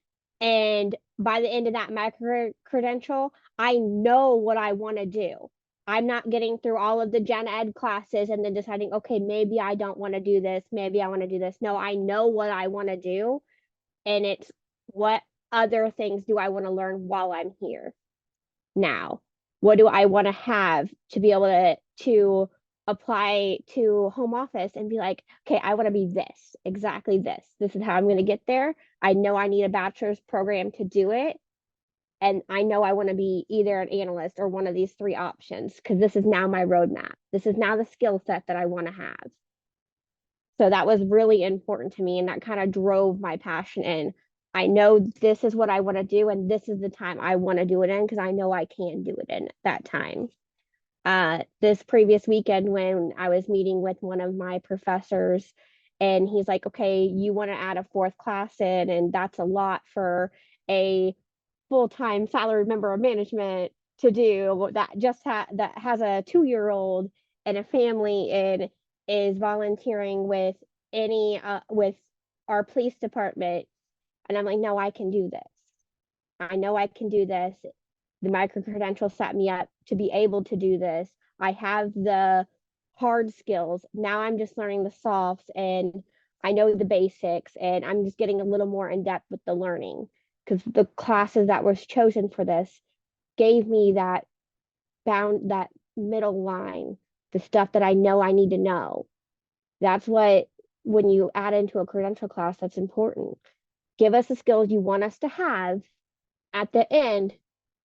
And by the end of that micro credential, I know what I want to do. I'm not getting through all of the gen ed classes and then deciding, okay, maybe I don't want to do this. Maybe I want to do this. No, I know what I want to do. And it's what other things do I want to learn while I'm here now? What do I want to have to be able to apply to home office and be like, okay, I want to be this, exactly this. This is how I'm going to get there. I know I need a bachelor's program to do it. And I know I want to be either an analyst or one of these three options because this is now my roadmap. This is now the skill set that I want to have. So that was really important to me, and that kind of drove my passion in. I know this is what I want to do, and this is the time I want to do it in because I know I can do it in that time. This previous weekend when I was meeting with one of my professors, and he's like, okay, you want to add a fourth class in, and that's a lot for a full-time salaried member of management to do that that has a 2-year-old and a family and is volunteering with with our police department. And I'm like, no, I can do this. I know I can do this. The micro credential set me up to be able to do this. I have the hard skills. Now I'm just learning the softs, and I know the basics, and I'm just getting a little more in depth with the learning because the classes that was chosen for this gave me that middle line, the stuff that I know I need to know. That's what, when you add into a credential class, that's important. Give us the skills you want us to have. At the end,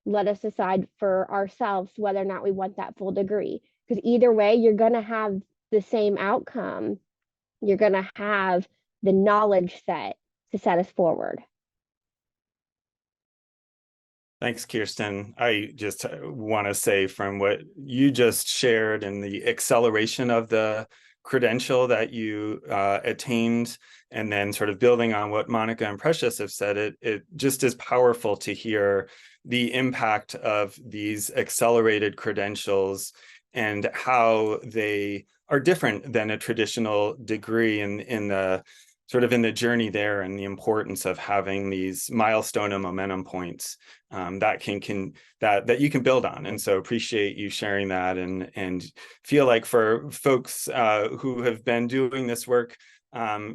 let us decide for ourselves whether or not we want that full degree. Because either way, you're going to have the same outcome. You're going to have the knowledge set to set us forward. Thanks, Kirsten. I just want to say from what you just shared and the acceleration of the credential that you attained, and then sort of building on what Monica and Precious have said, it just is powerful to hear the impact of these accelerated credentials and how they are different than a traditional degree in the sort of in the journey there, and the importance of having these milestone and momentum points that that you can build on. And so appreciate you sharing that, and feel like for folks who have been doing this work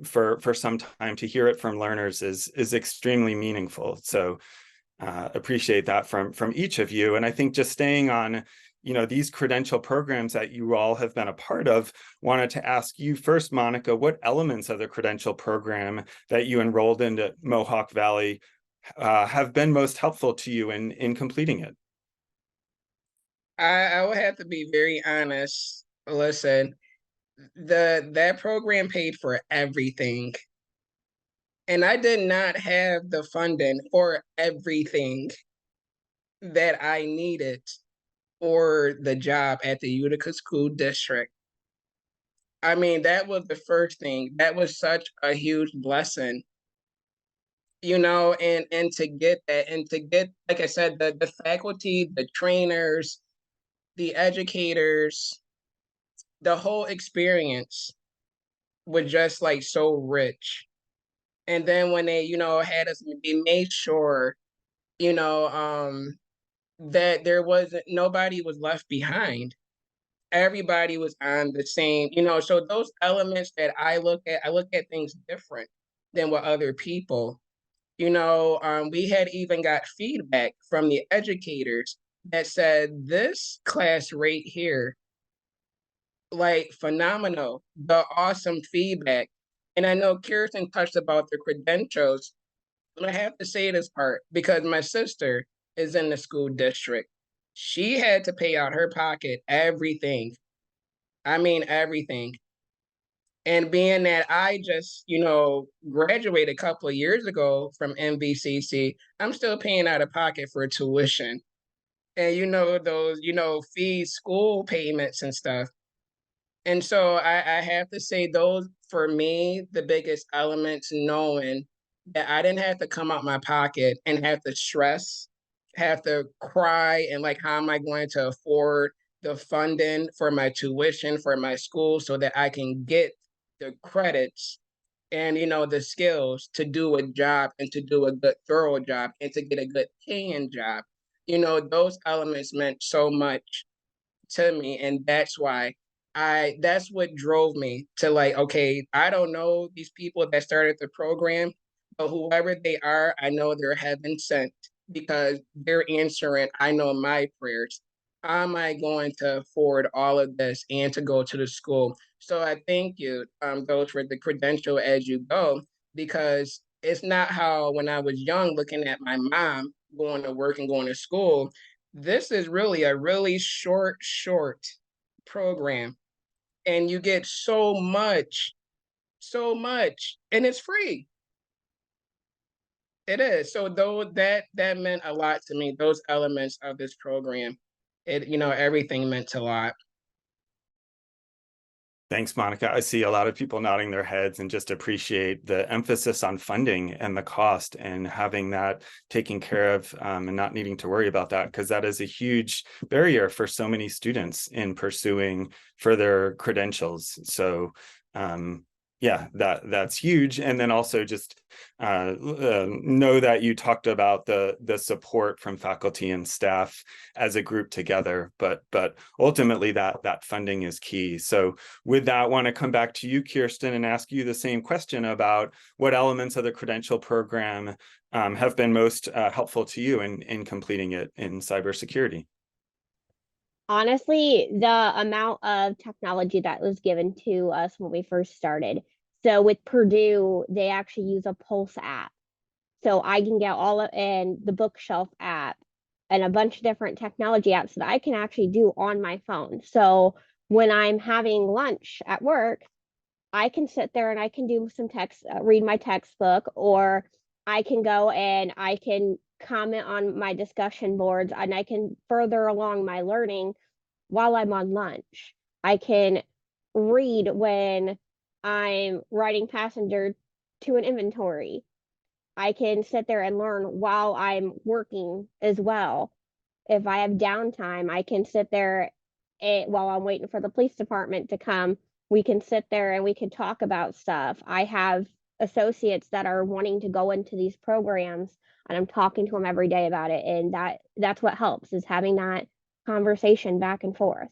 for some time, to hear it from learners is extremely meaningful. So appreciate that from each of you. And I think just staying on these credential programs that you all have been a part of, wanted to ask you first, Monica, what elements of the credential program that you enrolled into Mohawk Valley have been most helpful to you in completing it? I will have to be very honest. Listen, that program paid for everything. And I did not have the funding for everything that I needed for the job at the Utica School District. I mean, that was the first thing. That was such a huge blessing, and to get that, and to get, like I said, the faculty, the trainers, the educators, the whole experience was just like so rich. And then when they, had us, they made sure, you know, that there wasn't, nobody was left behind. Everybody was on the same, so those elements that I look at things different than what other people, we had even got feedback from the educators that said this class right here, like phenomenal, the awesome feedback. And I know Kirsten touched about the credentials, and I have to say this part because my sister is in the school district. She had to pay out her pocket everything. I mean, everything. And being that I just, graduated a couple of years ago from MVCC, I'm still paying out of pocket for tuition. And those, fees, school payments and stuff. And so I have to say those, for me, the biggest elements, knowing that I didn't have to come out my pocket and have to stress, have to cry, and like, how am I going to afford the funding for my tuition for my school so that I can get the credits and the skills to do a job and to do a good thorough job and to get a good paying job. Those elements meant so much to me, and that's why that's what drove me to, like, okay, I don't know these people that started the program, but whoever they are, I know they're heaven sent because they're answering, I know, my prayers. How am I going to afford all of this and to go to the school? So I thank you, those for the credential as you go, because it's not how when I was young looking at my mom going to work and going to school. This is really a really short program, and you get so much, and it's free. It is. So though that meant a lot to me, those elements of this program, everything meant a lot. Thanks, Monica. I see a lot of people nodding their heads and just appreciate the emphasis on funding and the cost and having that taken care of, and not needing to worry about that, because that is a huge barrier for so many students in pursuing further credentials. So yeah, that's huge. And then also just know that you talked about the support from faculty and staff as a group together, but ultimately that funding is key. So with that, I want to come back to you, Kirsten, and ask you the same question about what elements of the credential program have been most helpful to you in completing it in cybersecurity. Honestly, the amount of technology that was given to us when we first started. So with Purdue, they actually use a Pulse app. So I can get and the Bookshelf app and a bunch of different technology apps that I can actually do on my phone. So when I'm having lunch at work, I can sit there and I can do some text, read my textbook, or I can go and I can comment on my discussion boards, and I can further along my learning while I'm on lunch. I can read when I'm writing passenger to an inventory. I can sit there and learn while I'm working as well. If I have downtime, I can sit there while I'm waiting for the police department to come. We can sit there and we can talk about stuff. I have associates that are wanting to go into these programs, and I'm talking to them every day about it. And that's what helps, is having that conversation back and forth.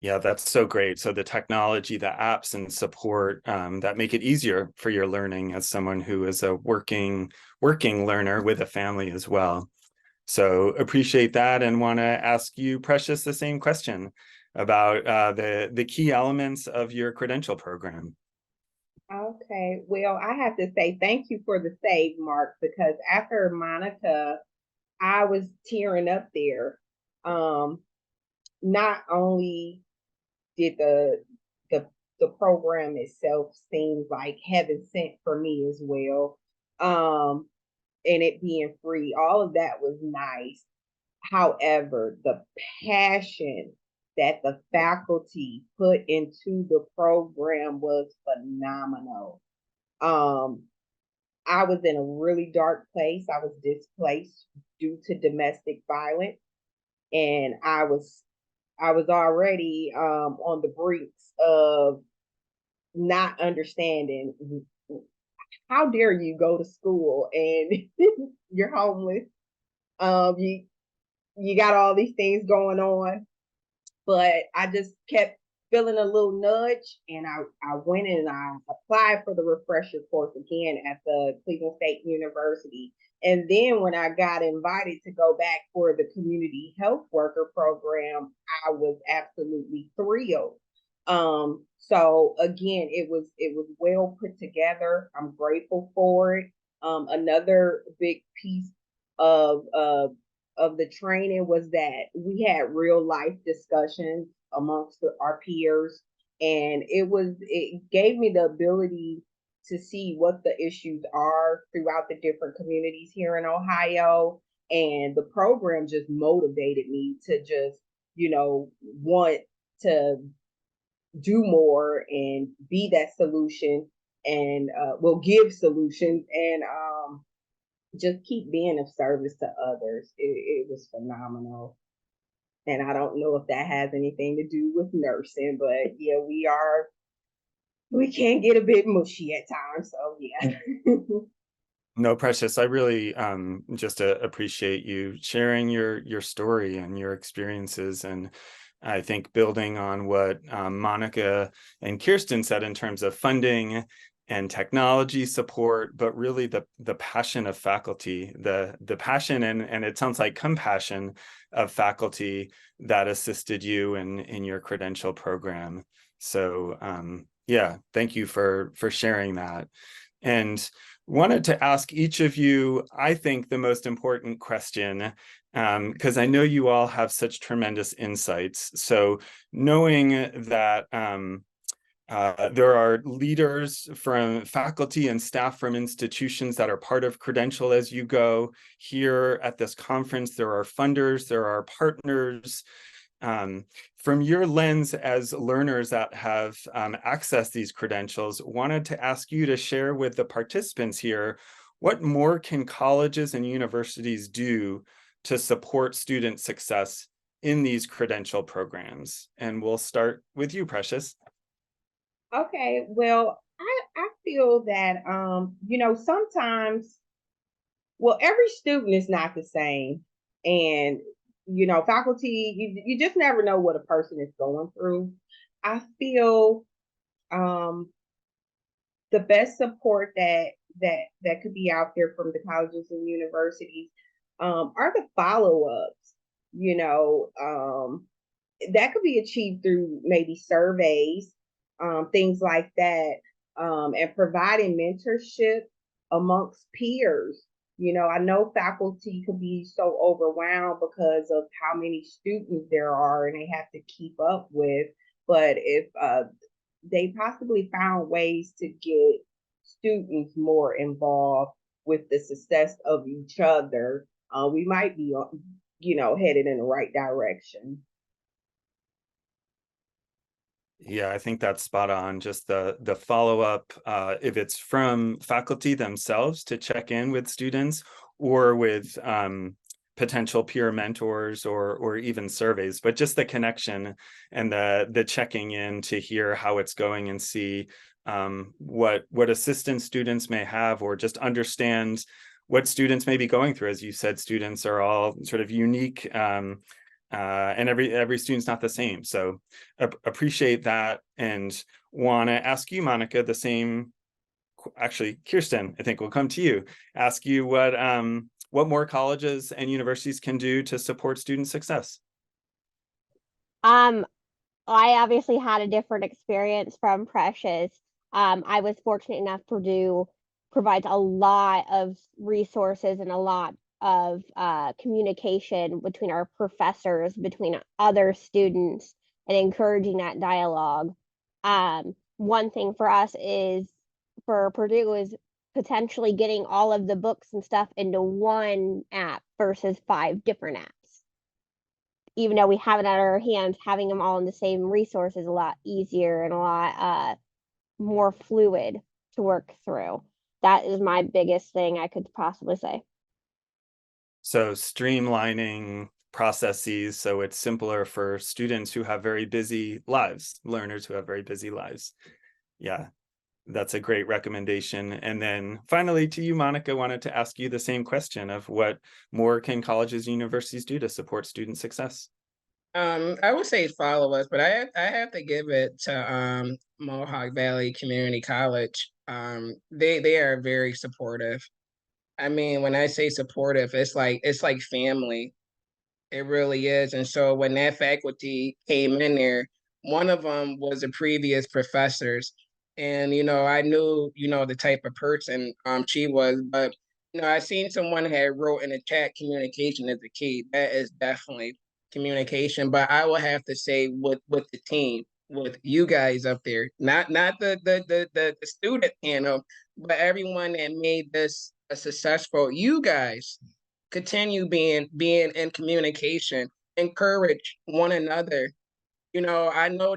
Yeah, that's so great. So the technology, the apps and support that make it easier for your learning as someone who is a working learner with a family as well. So appreciate that, and want to ask you, Precious, the same question about the key elements of your credential program. Okay, well, I have to say thank you for the save, Mark, because after Monica, I was tearing up there. Not only did the the program itself seems like heaven sent for me as well, and it being free, all of that was nice. However, the passion that the faculty put into the program was phenomenal. I was in a really dark place. I was displaced due to domestic violence, and I was already on the brinks of not understanding how dare you go to school and you're homeless. You got all these things going on, but I just kept feeling a little nudge, and I went and I applied for the refresher course again at the Cleveland State University. And then when I got invited to go back for the community health worker program, I was absolutely thrilled. So again, it was well put together. I'm grateful for it. Another big piece of the training was that we had real life discussions amongst our peers, and it gave me the ability to see what the issues are throughout the different communities here in Ohio. And the program just motivated me to just, want to do more and be that solution, and will give solutions, and just keep being of service to others. It was phenomenal. And I don't know if that has anything to do with nursing, but yeah, we can get a bit mushy at times. So yeah. No, Precious, I really just appreciate you sharing your story and your experiences. And I think building on what Monica and Kirsten said in terms of funding and technology support, but really the passion of faculty, the passion and it sounds like compassion of faculty that assisted you in your credential program. So yeah, thank you for sharing that. And wanted to ask each of you, I think, the most important question, because I know you all have such tremendous insights. So knowing that there are leaders from faculty and staff from institutions that are part of Credential as you go here at this conference, there are funders, there are partners. From your lens as learners that have accessed these credentials, wanted to ask you to share with the participants here, what more can colleges and universities do to support student success in these credential programs? And we'll start with you, Precious. Okay, well, I feel that sometimes, well, every student is not the same, and faculty, you just never know what a person is going through. I feel the best support that could be out there from the colleges and universities are the follow-ups. That could be achieved through maybe surveys, things like that, and providing mentorship amongst peers. I know faculty could be so overwhelmed because of how many students there are and they have to keep up with. But if they possibly found ways to get students more involved with the success of each other, we might be, headed in the right direction. Yeah, I think that's spot on. Just the follow-up, if it's from faculty themselves to check in with students or with potential peer mentors or even surveys, but just the connection and the checking in to hear how it's going and see what assistance students may have, or just understand what students may be going through. As you said, students are all sort of unique, and every student's not the same. So appreciate that, and want to ask you, Monica, the same. Actually, Kirsten, I think we'll come to you. Ask you what more colleges and universities can do to support student success. I obviously had a different experience from Precious. I was fortunate enough Purdue provides a lot of resources and a lot of communication between our professors, between other students, and encouraging that dialogue. One thing for us is, for Purdue, is potentially getting all of the books and stuff into one app versus 5 different apps. Even though we have it at our hands, having them all in the same resource is a lot easier and a lot more fluid to work through. That is my biggest thing I could possibly say. So streamlining processes so it's simpler for students who have very busy lives, learners who have very busy lives. Yeah, that's a great recommendation. And then finally to you, Monica, wanted to ask you the same question of what more can colleges and universities do to support student success? I would say follow us, but I have to give it to Mohawk Valley Community College. They are very supportive. I mean, when I say supportive, it's like family. It really is. And so when that faculty came in there, one of them was a previous professors. And, I knew, the type of person she was, but, I seen someone had wrote in the chat, communication is the key. That is definitely communication. But I will have to say with the team, with you guys up there, not the student panel, but everyone that made this a successful, you guys continue being in communication, encourage one another. I know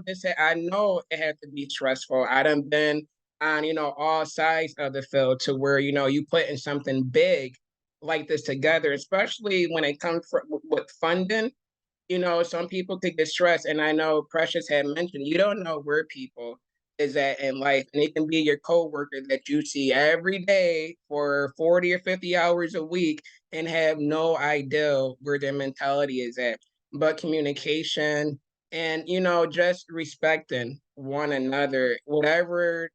it had to be stressful. I done been on, all sides of the field to where, you put in something big like this together, especially when it comes with funding. Some people could get stressed, and I know Precious had mentioned you don't know where people is at in life, and it can be your coworker that you see every day for 40 or 50 hours a week and have no idea where their mentality is at. But communication and just respecting one another, whatever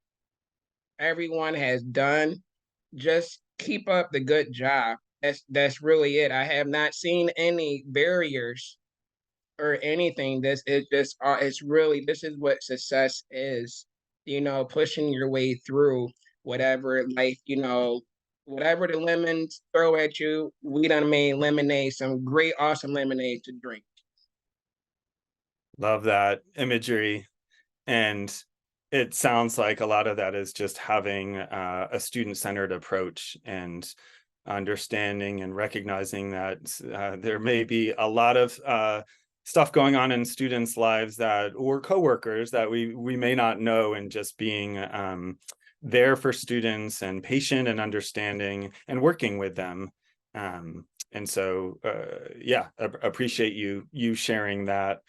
everyone has done, just keep up the good job. That's really it. I have not seen any barriers or anything. This is just it's really, this is what success is, pushing your way through whatever life, whatever the lemons throw at you. We done made lemonade, some great awesome lemonade to drink. Love that imagery. And it sounds like a lot of that is just having a student-centered approach and understanding and recognizing that there may be a lot of stuff going on in students' lives that, or coworkers that we may not know, and just being there for students and patient and understanding and working with them. And so, yeah, appreciate you sharing that.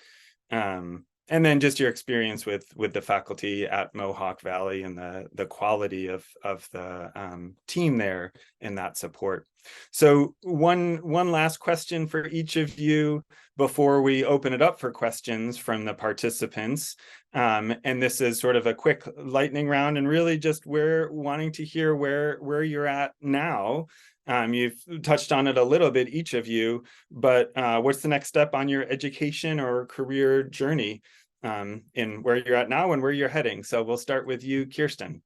And then just your experience with the faculty at Mohawk Valley and the quality of the team there in that support. So one last question for each of you before we open it up for questions from the participants. And this is sort of a quick lightning round, and really just we're wanting to hear where you're at now. You've touched on it a little bit, each of you, but what's the next step on your education or career journey in where you're at now and where you're heading? So we'll start with you, Kirsten.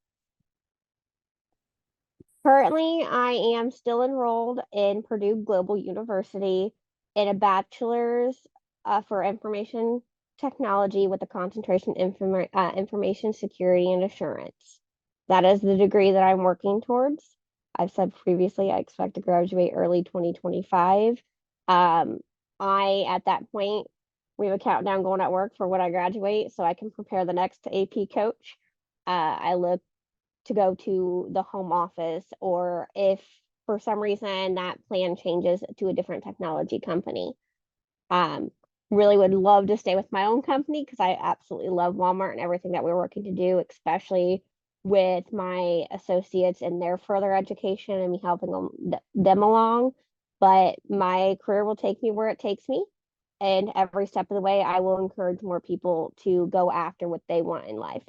Currently, I am still enrolled in Purdue Global University in a bachelor's for information technology with a concentration in information security and assurance. That is the degree that I'm working towards. I've said previously I expect to graduate early 2025. At that point, we have a countdown going at work for when I graduate so I can prepare the next AP coach. I look to go to the home office, or if for some reason that plan changes to a different technology company. Really would love to stay with my own company because I absolutely love Walmart and everything that we're working to do, especially with my associates in their further education and me helping them along. But my career will take me where it takes me. And every step of the way, I will encourage more people to go after what they want in life.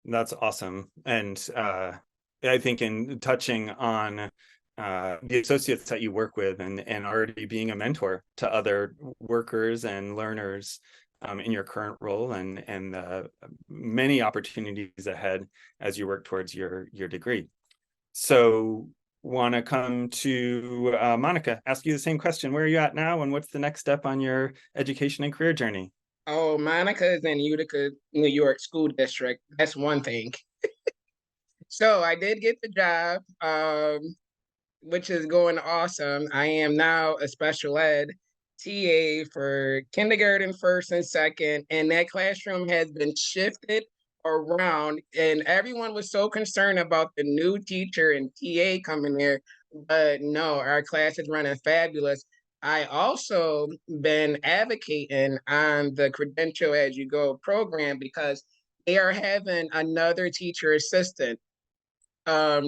That's awesome. And I think in touching on the associates that you work with and already being a mentor to other workers and learners in your current role, and many opportunities ahead as you work towards your degree. So want to come to Monica, ask you the same question. Where are you at now, and what's the next step on your education and career journey? Oh, Monica is in Utica, New York School District. That's one thing. So I did get the job, which is going awesome. I am now a special ed TA for kindergarten, first and second, and that classroom has been shifted around, and everyone was so concerned about the new teacher and TA coming there, but no, our class is running fabulous. I also been advocating on the Credential as you go program because they are having another teacher assistant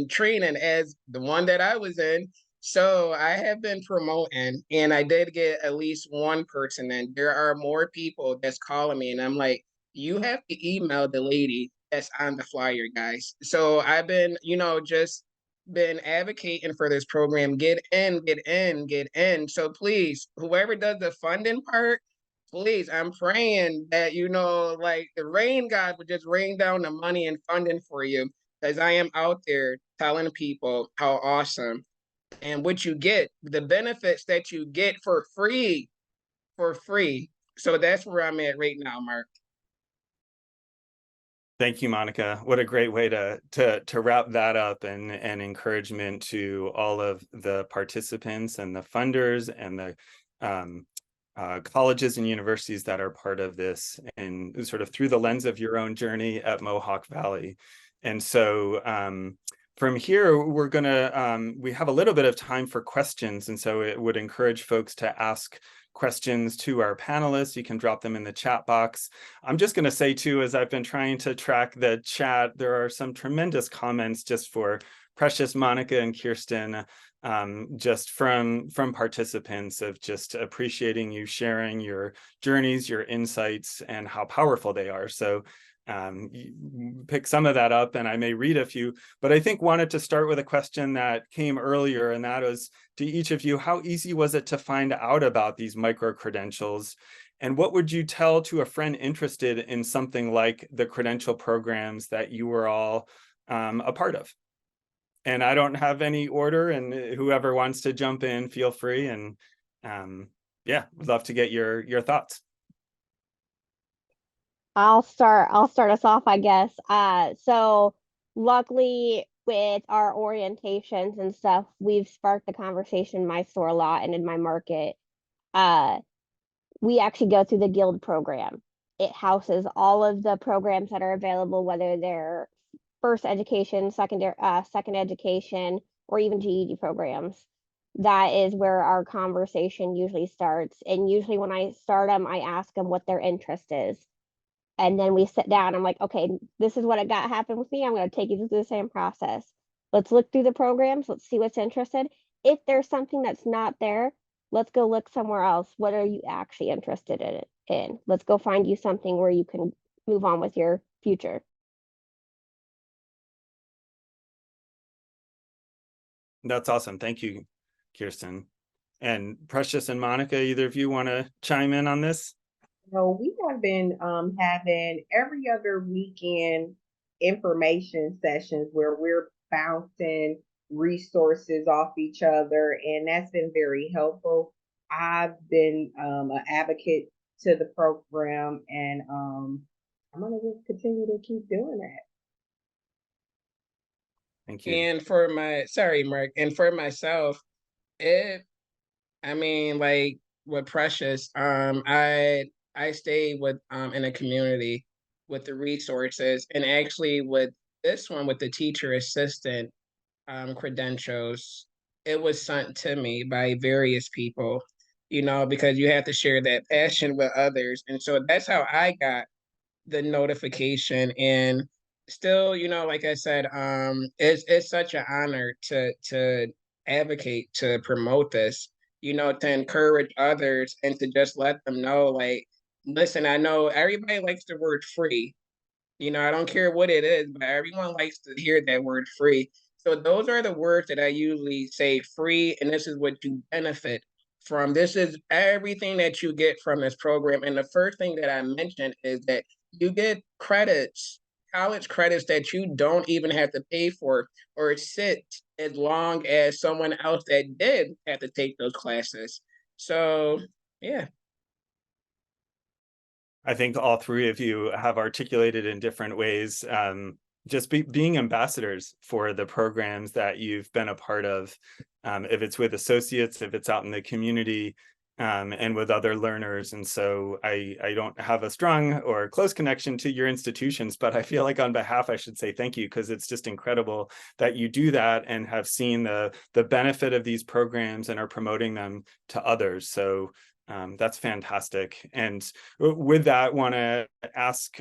training as the one that I was in. So I have been promoting, and I did get at least one person, and there are more people that's calling me, and I'm like, you have to email the lady that's on the flyer, guys. So I've been, just been advocating for this program. Get in, get in, get in. So please, whoever does the funding part, please, I'm praying that, like the rain God would just rain down the money and funding for you, because I am out there telling people how awesome and what you get, the benefits that you get for free, for free. So that's where I'm at right now, Mark. Thank you, Monica. What a great way to wrap that up, and encouragement to all of the participants and the funders and the colleges and universities that are part of this, and sort of through the lens of your own journey at Mohawk Valley. And so from here, we're gonna, we have a little bit of time for questions. And so it would encourage folks to ask questions to our panelists. You can drop them in the chat box. I'm just gonna say too, as I've been trying to track the chat, there are some tremendous comments just for Precious, Monica, and Kirsten, just from participants, of just appreciating you sharing your journeys, your insights, and how powerful they are. So pick some of that up, and I may read a few, but I think wanted to start with a question that came earlier, and that was to each of you: how easy was it to find out about these micro-credentials? And what would you tell to a friend interested in something like the credential programs that you were all a part of? And I don't have any order, and whoever wants to jump in, feel free. And yeah, would love to get your thoughts. I'll start us off, I guess. So luckily with our orientations and stuff, we've sparked the conversation in my store a lot and in my market. We actually go through the guild program. It houses all of the programs that are available, whether they're first education, second education, or even GED programs. That is where our conversation usually starts. And usually when I start them, I ask them what their interest is. And then we sit down. I'm like, okay, this is what it got happened with me. I'm going to take you through the same process. Let's look through the programs. Let's see what's interested. If there's something that's not there, let's go look somewhere else. What are you actually interested in? Let's go find you something where you can move on with your future. That's awesome. Thank you, Kirsten. And Precious and Monica, either of you want to chime in on this? So we have been having every other weekend information sessions where we're bouncing resources off each other, and that's been very helpful. I've been an advocate to the program, and I'm gonna just continue to keep doing that. Thank you. And for Mark, and for myself, like with Precious, I stay with in a community with the resources, and actually with this one with the teacher assistant credentials, it was sent to me by various people, because you have to share that passion with others. And so that's how I got the notification. And still, like I said, it's such an honor to advocate, to promote this, to encourage others and to just let them know, like, listen, I know everybody likes the word free. I don't care what it is, but everyone likes to hear that word free. So those are the words that I usually say: free, and this is what you benefit from. This is everything that you get from this program. And the first thing that I mentioned is that you get credits, college credits that you don't even have to pay for or sit as long as someone else that did have to take those classes. So, yeah. I think all three of you have articulated in different ways, just being ambassadors for the programs that you've been a part of, if it's with associates, if it's out in the community, and with other learners. And so I don't have a strong or close connection to your institutions, but I feel like on behalf, I should say thank you, because it's just incredible that you do that and have seen the benefit of these programs and are promoting them to others. So that's fantastic. And with that, want to ask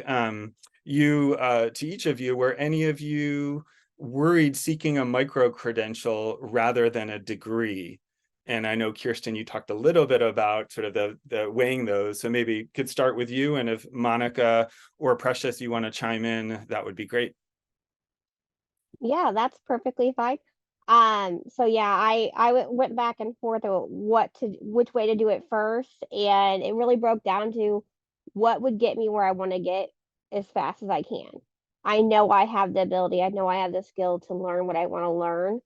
you, to each of you, were any of you worried seeking a micro-credential rather than a degree? And I know, Kirsten, you talked a little bit about sort of the weighing those. So maybe could start with you, and if Monica or Precious, you want to chime in, that would be great. Yeah, that's perfectly fine. So yeah, went back and forth of which way to do it first, and it really broke down to what would get me where I want to get as fast as I can. I know I have the ability, I know I have the skill to learn what I want to learn.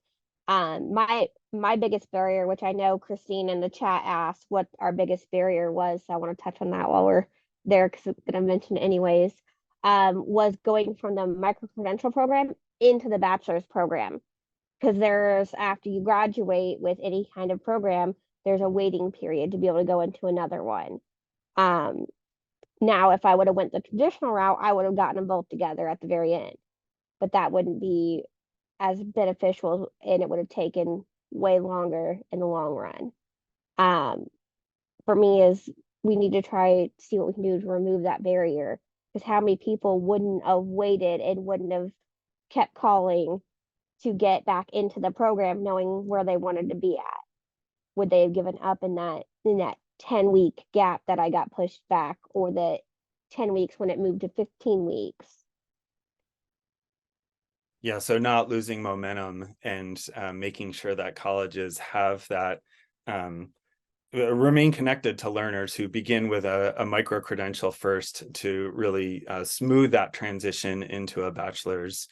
My biggest barrier, which I know Christine in the chat asked what our biggest barrier was, so I want to touch on that while we're there because I'm going to mention it anyways, was going from the micro credential program into the bachelor's program. Because there's, after you graduate with any kind of program, there's a waiting period to be able to go into another one. Now, if I would have went the traditional route, I would have gotten them both together at the very end, but that wouldn't be as beneficial, and it would have taken way longer in the long run. For me, is we need to try to see what we can do to remove that barrier, because how many people wouldn't have waited and wouldn't have kept calling to get back into the program knowing where they wanted to be at? Would they have given up in that 10-week gap that I got pushed back, or the 10 weeks when it moved to 15 weeks? Yeah, so not losing momentum, and making sure that colleges have that, remain connected to learners who begin with a micro credential first to really smooth that transition into a bachelor's.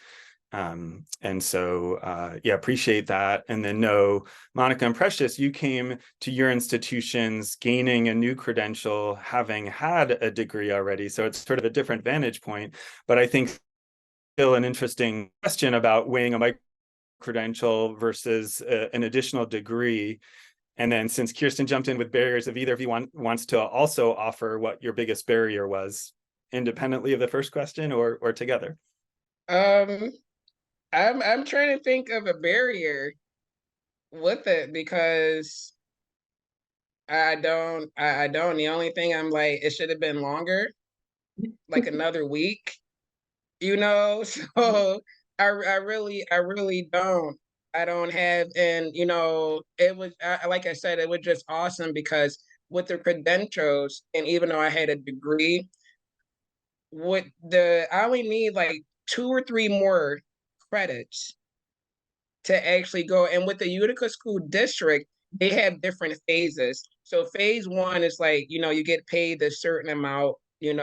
And so, yeah, appreciate that. And then no, Monica and Precious, you came to your institutions gaining a new credential, having had a degree already. So it's sort of a different vantage point, but I think still an interesting question about weighing a micro credential versus an additional degree. And then since Kirsten jumped in with barriers, if either of you wants to also offer what your biggest barrier was, independently of the first question or together. I'm trying to think of a barrier with it, because I don't. The only thing I'm like, it should have been longer, like another week, you know? So I really don't. I don't have, and it was, like I said, it was just awesome because with the credentials, and even though I had a degree, I only need like 2 or 3 more credits to actually go. And with the Utica School District, they have different phases. So phase 1 is like, you get paid a certain amount, you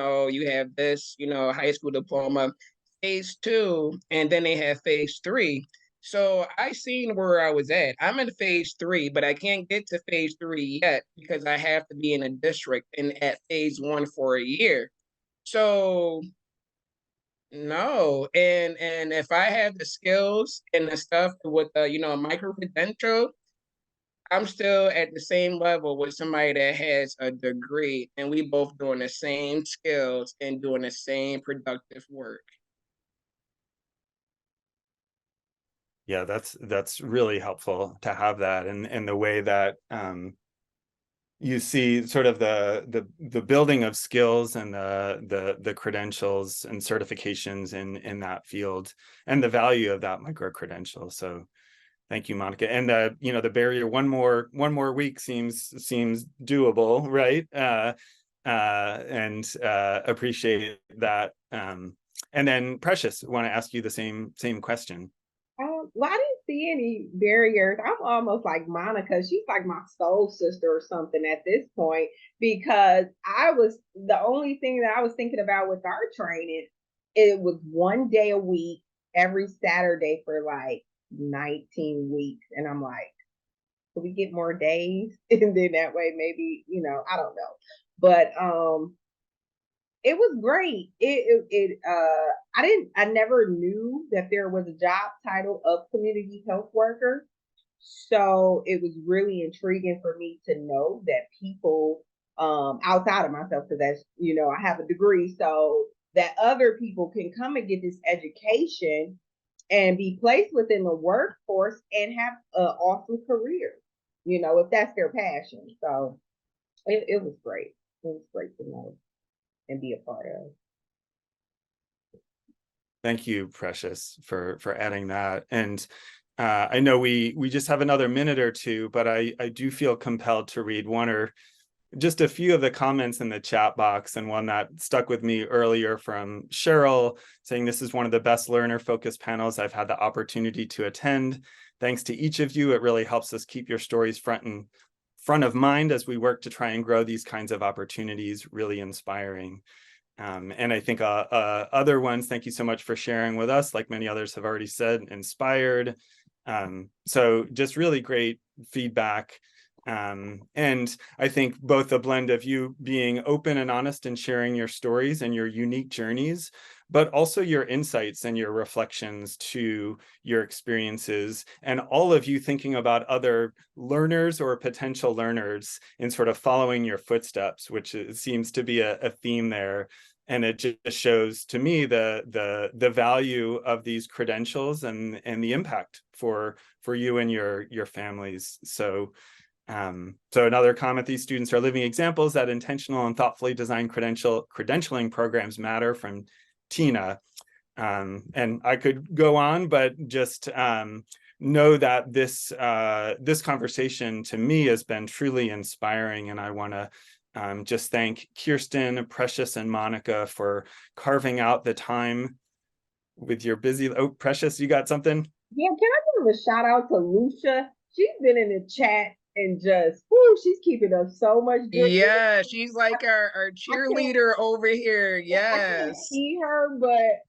have this, high school diploma. Phase 2, and then they have phase 3. So I seen where I was at. I'm in phase 3, but I can't get to phase 3 yet because I have to be in a district and at phase 1 for a year. So no, and if I have the skills and the stuff with a micro credential, I'm still at the same level with somebody that has a degree, and we both doing the same skills and doing the same productive work. Yeah, that's really helpful to have that, and the way that you see sort of the building of skills and the credentials and certifications in that field, and the value of that micro credential. So thank you, Monica. And the barrier, one more week seems doable, right? And appreciate that. And then Precious, want to ask you the same question. Well, I didn't see any barriers. I'm almost like Monica. She's like my soul sister or something at this point, because the only thing that I was thinking about with our training, it was 1 day a week, every Saturday for like 19 weeks. And I'm like, could we get more days? And then that way, maybe, I don't know. But it was great. I never knew that there was a job title of community health worker. So it was really intriguing for me to know that people outside of myself, because that's, I have a degree, so that other people can come and get this education and be placed within the workforce and have an awesome career, if that's their passion. So it was great. It was great to know and be a part of. Thank you, Precious, for adding that. And I know we just have another minute or two, but I do feel compelled to read one or just a few of the comments in the chat box, and one that stuck with me earlier from Cheryl saying, this is one of the best learner focused panels I've had the opportunity to attend. Thanks to each of you. It really helps us keep your stories front of mind as we work to try and grow these kinds of opportunities. Really inspiring. And I think other ones, thank you so much for sharing with us, like many others have already said, inspired. So just really great feedback. And I think both a blend of you being open and honest and sharing your stories and your unique journeys, but also your insights and your reflections to your experiences, and all of you thinking about other learners or potential learners in sort of following your footsteps, which seems to be a theme there. And it just shows to me the value of these credentials and the impact for you and your families. So another comment, these students are living examples that intentional and thoughtfully designed credentialing programs matter, from Tina. And I could go on, but just know that this conversation to me has been truly inspiring. And I want to just thank Kirsten, Precious, and Monica for carving out the time with your busy. Oh, Precious, you got something? Yeah, can I give a shout out to Lucia? She's been in the chat and just, whoo, she's keeping up so much good. Yeah, she's like our cheerleader over here. I can't Yes. see her, but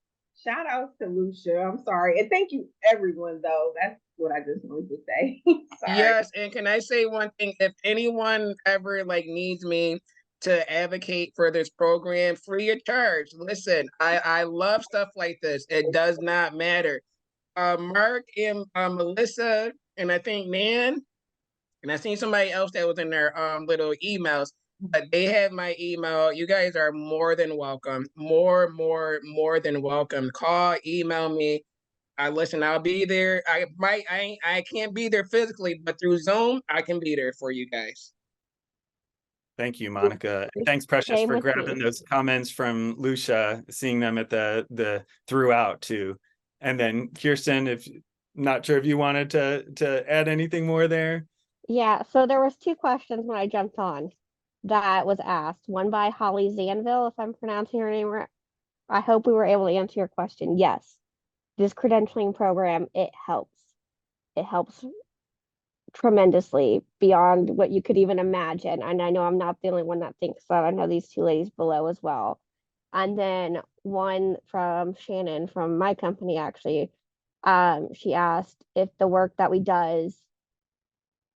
shout out to Lucia. I'm sorry. And thank you everyone though. That's what I just wanted to say. Sorry. Yes, and can I say one thing? If anyone ever like needs me to advocate for this program free of charge, listen, I love stuff like this. It does not matter. Mark and Melissa, and I think Nan, and I seen somebody else that was in their little emails, but they have my email. You guys are more than welcome. More than welcome. Call, email me. Listen, I'll be there. I can't be there physically, but through Zoom, I can be there for you guys. Thank you, Monica. And thanks, Precious, for grabbing those comments from Lucia, seeing them at the throughout too. And then Kirsten, if not sure if you wanted to add anything more there. Yeah, so there was two questions when I jumped on that was asked. One by Holly Zanville, if I'm pronouncing her name right. I hope we were able to answer your question. Yes, this credentialing program, it helps. It helps tremendously beyond what you could even imagine. And I know I'm not the only one that thinks that. I know these two ladies below as well. And then one from Shannon from my company, actually, she asked if the work that we does,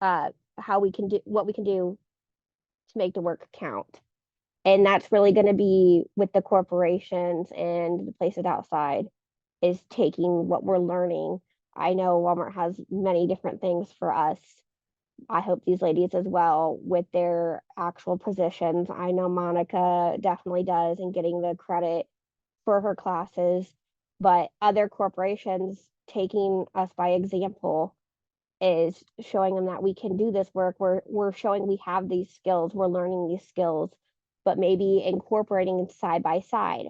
how we can do, what we can do to make the work count. And that's really going to be with the corporations and the places outside, is taking what we're learning. I know Walmart has many different things for us. I hope these ladies as well with their actual positions. I know Monica definitely does, and getting the credit for her classes, but other corporations taking us by example is showing them that we can do this work. We're showing we have these skills, we're learning these skills, but maybe incorporating side by side.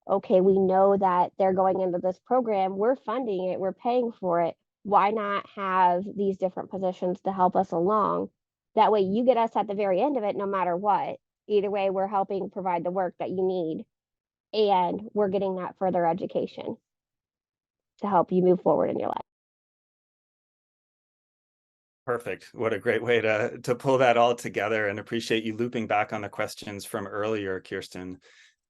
Okay, we know that they're going into this program, we're funding it, we're paying for it. Why not have these different positions to help us along? That way you get us at the very end of it, no matter what. Either way, we're helping provide the work that you need, and we're getting that further education to help you move forward in your life. Perfect. What a great way to pull that all together, and appreciate you looping back on the questions from earlier, Kirsten.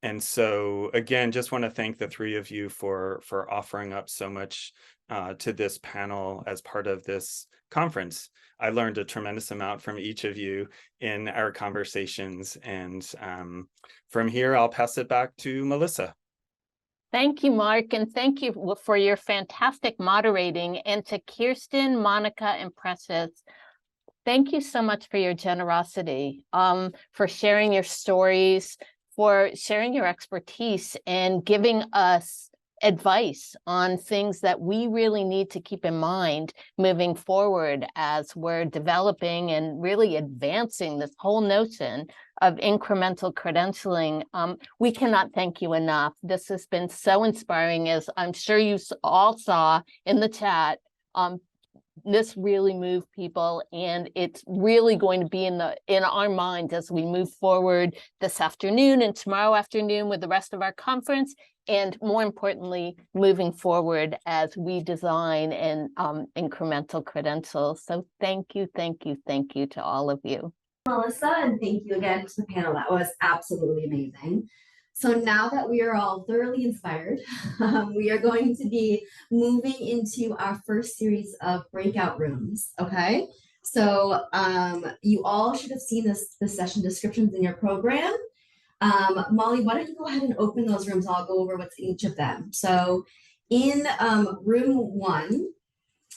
And so again, just want to thank the three of you for offering up so much to this panel as part of this conference. I learned a tremendous amount from each of you in our conversations. And from here, I'll pass it back to Melissa. Thank you, Mark, and thank you for your fantastic moderating. And to Kirsten, Monica, and Precious, thank you so much for your generosity, for sharing your stories, for sharing your expertise, and giving us advice on things that we really need to keep in mind moving forward as we're developing and really advancing this whole notion of incremental credentialing. We cannot thank you enough. This has been so inspiring, as I'm sure you all saw in the chat. This really moved people, and it's really going to be in our minds as we move forward this afternoon and tomorrow afternoon with the rest of our conference, and more importantly, moving forward as we design an incremental credential. So thank you, thank you, thank you to all of you. Melissa, and thank you again to the panel. That was absolutely amazing. So now that we are all thoroughly inspired, we are going to be moving into our first series of breakout rooms, okay? So you all should have seen the session descriptions in your program. Molly, why don't you go ahead and open those rooms? I'll go over what's in each of them. So in room 1,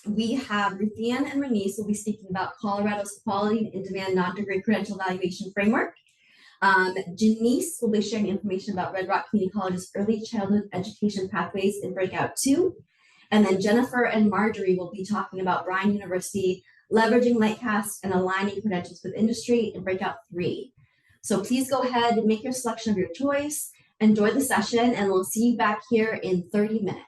we have Ruthann and Renice will be speaking about Colorado's Quality and In-Demand Non-Degree Credential Evaluation Framework. Janice will be sharing information about Red Rock Community College's early childhood education pathways in breakout 2. And then Jennifer and Marjorie will be talking about Bryan University leveraging Lightcast and aligning credentials with industry in breakout 3. So please go ahead and make your selection of your choice, enjoy the session, and we'll see you back here in 30 minutes.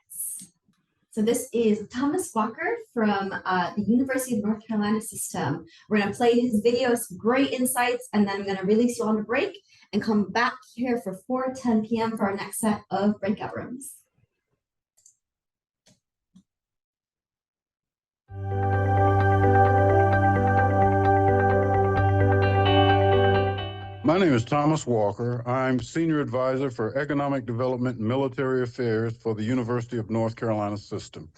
So this is Thomas Walker from the University of North Carolina system. We're gonna play his video, some great insights, and then I'm gonna release you on a break and come back here for 4:10 p.m. for our next set of breakout rooms. My name is Thomas Walker. I'm Senior Advisor for Economic Development and Military Affairs for the University of North Carolina system.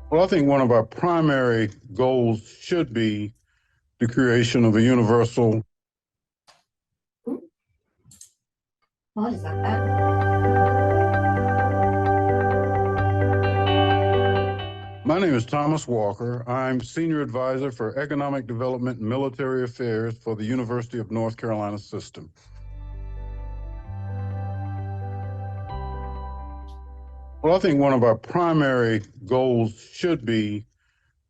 Well, I think one of our primary goals should be the creation of a universal. Apologies about that. My name is Thomas Walker. I'm Senior Advisor for Economic Development and Military Affairs for the University of North Carolina system. Well, I think one of our primary goals should be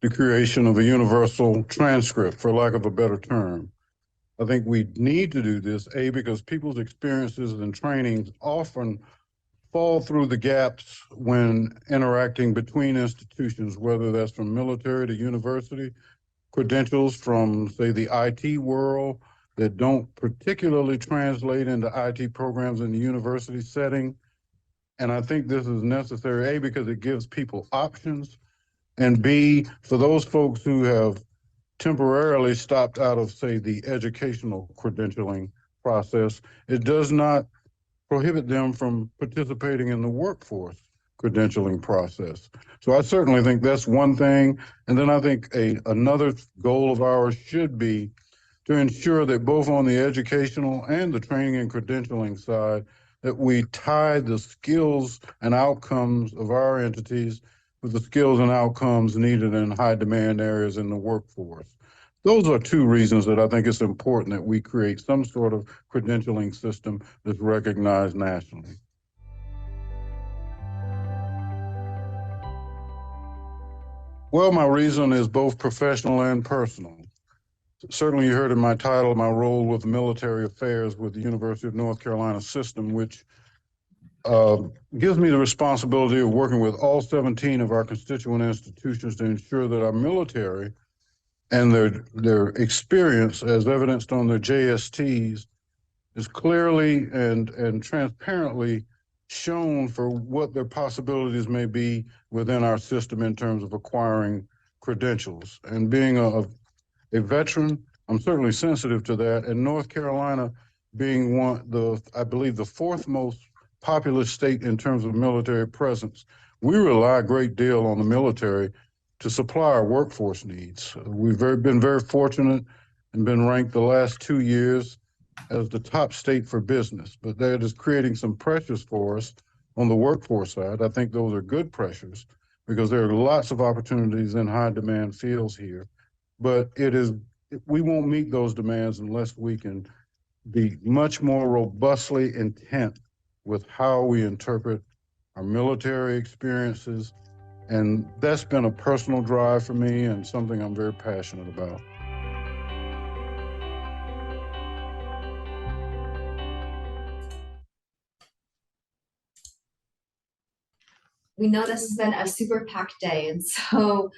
the creation of a universal transcript, for lack of a better term. I think we need to do this, A, because people's experiences and trainings often fall through the gaps when interacting between institutions, whether that's from military to university, credentials from, say, the IT world that don't particularly translate into IT programs in the university setting. And I think this is necessary, A, because it gives people options, and B, for those folks who have temporarily stopped out of, say, the educational credentialing process, it does not prohibit them from participating in the workforce credentialing process. So I certainly think that's one thing. And then I think another goal of ours should be to ensure that both on the educational and the training and credentialing side, that we tie the skills and outcomes of our entities with the skills and outcomes needed in high demand areas in the workforce. Those are two reasons that I think it's important that we create some sort of credentialing system that's recognized nationally. Well, my reason is both professional and personal. Certainly you heard in my title, my role with military affairs with the University of North Carolina system, which gives me the responsibility of working with all 17 of our constituent institutions to ensure that our military and their experience, as evidenced on their JSTs, is clearly and transparently shown for what their possibilities may be within our system in terms of acquiring credentials. And being a veteran, I'm certainly sensitive to that. And North Carolina being I believe the 4th most populous state in terms of military presence, we rely a great deal on the military to supply our workforce needs. We've been very fortunate and been ranked the last 2 years as the top state for business, but that is creating some pressures for us on the workforce side. I think those are good pressures because there are lots of opportunities in high demand fields here, but we won't meet those demands unless we can be much more robustly intent with how we interpret our military experiences. And that's been a personal drive for me and something I'm very passionate about. We know this has been a super packed day, and so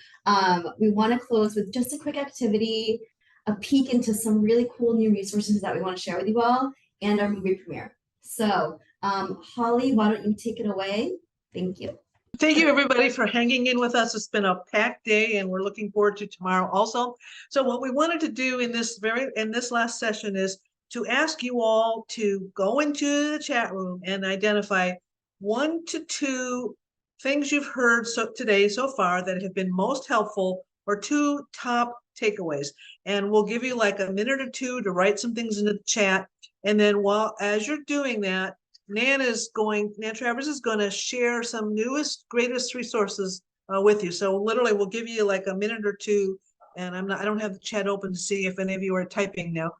we want to close with just a quick activity, a peek into some really cool new resources that we want to share with you all, and our movie premiere. So Holly, why don't you take it away? Thank you. Thank you, everybody, for hanging in with us. It's been a packed day, and we're looking forward to tomorrow also. So what we wanted to do in this last session is to ask you all to go into the chat room and identify 1 to 2 things you've heard today so far that have been most helpful, or 2 top takeaways. And we'll give you like a minute or 2 to write some things into the chat. And then as you're doing that, Nan Travers is going to share some newest, greatest resources with you. So literally we'll give you like a minute or 2, and I don't have the chat open to see if any of you are typing now,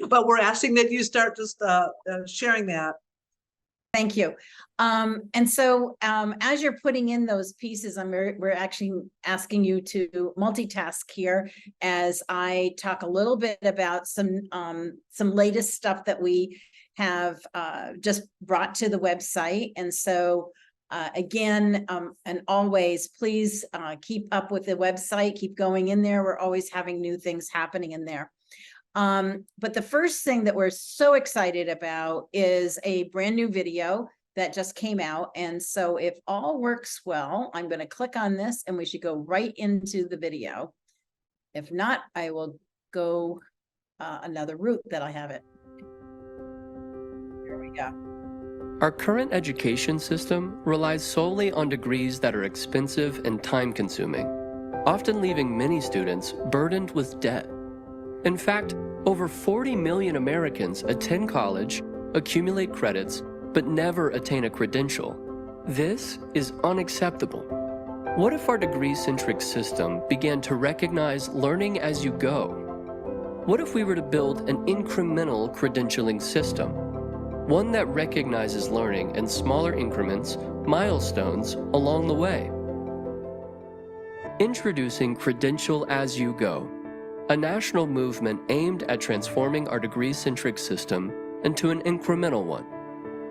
but we're asking that you start just sharing that. Thank you. And so as you're putting in those pieces, we're actually asking you to multitask here as I talk a little bit about some latest stuff that we have just brought to the website. And so again, and always, please keep up with the website, keep going in there. We're always having new things happening in there. But the first thing that we're so excited about is a brand new video that just came out. And so if all works well, I'm going to click on this and we should go right into the video. If not, I will go another route that I have it. Here we go. Our current education system relies solely on degrees that are expensive and time-consuming, often leaving many students burdened with debt. In fact, over 40 million Americans attend college, accumulate credits, but never attain a credential. This is unacceptable. What if our degree-centric system began to recognize learning as you go? What if we were to build an incremental credentialing system? One that recognizes learning in smaller increments, milestones along the way. Introducing Credential as you go, a national movement aimed at transforming our degree-centric system into an incremental one.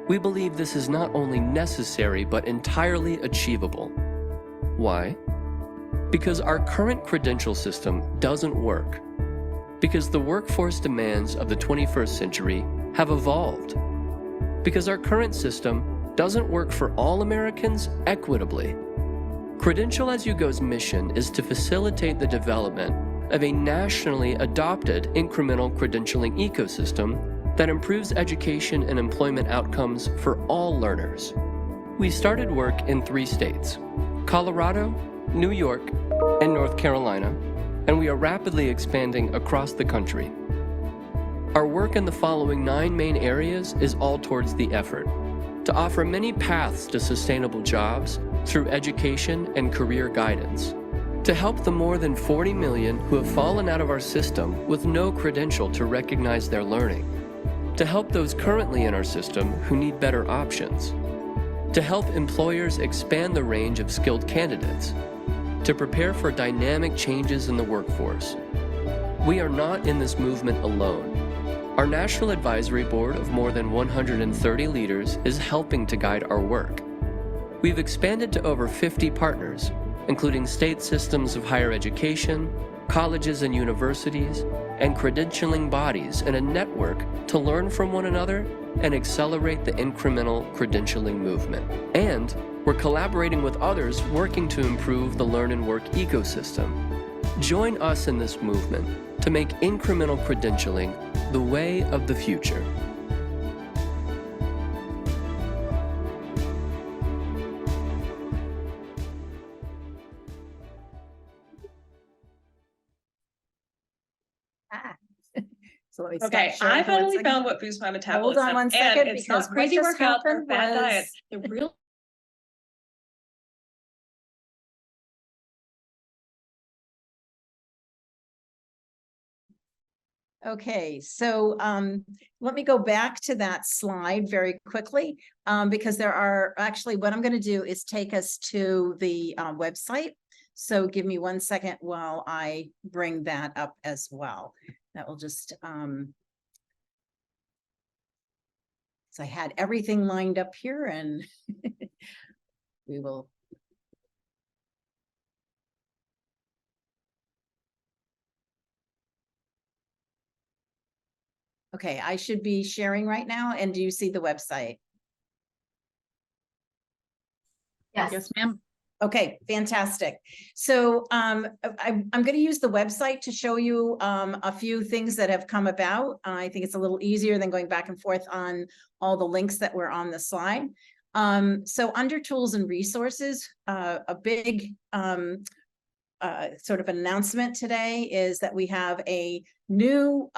We believe this is not only necessary, but entirely achievable. Why? Because our current credential system doesn't work. Because the workforce demands of the 21st century have evolved. Because our current system doesn't work for all Americans equitably. Credential as you go's mission is to facilitate the development of a nationally adopted incremental credentialing ecosystem that improves education and employment outcomes for all learners. We started work in 3 states, Colorado, New York, and North Carolina, and we are rapidly expanding across the country. Our work in the following 9 main areas is all towards the effort: to offer many paths to sustainable jobs through education and career guidance, to help the more than 40 million who have fallen out of our system with no credential to recognize their learning, to help those currently in our system who need better options, to help employers expand the range of skilled candidates, to prepare for dynamic changes in the workforce. We are not in this movement alone. Our National Advisory Board of more than 130 leaders is helping to guide our work. We've expanded to over 50 partners, including state systems of higher education, colleges and universities, and credentialing bodies in a network to learn from one another and accelerate the incremental credentialing movement. And we're collaborating with others working to improve the learn and work ecosystem. Join us in this movement to make incremental credentialing the way of the future. So let me Okay, stop sharing I for 1 finally second. found what boosts my Hold metabolism. on 1 and second, it's because not crazy what just workouts or happened bad was- diets. The real Okay, so let me go back to that slide very quickly, because there are actually, what I'm going to do is take us to the website. So give me 1 second while I bring that up as well. That will just, so I had everything lined up here and we will. Okay, I should be sharing right now. And do you see the website? Yes. Yes, ma'am. Okay, fantastic. So I'm going to use the website to show you a few things that have come about. I think it's a little easier than going back and forth on all the links that were on the slide. So under tools and resources, a big sort of announcement today is that we have a new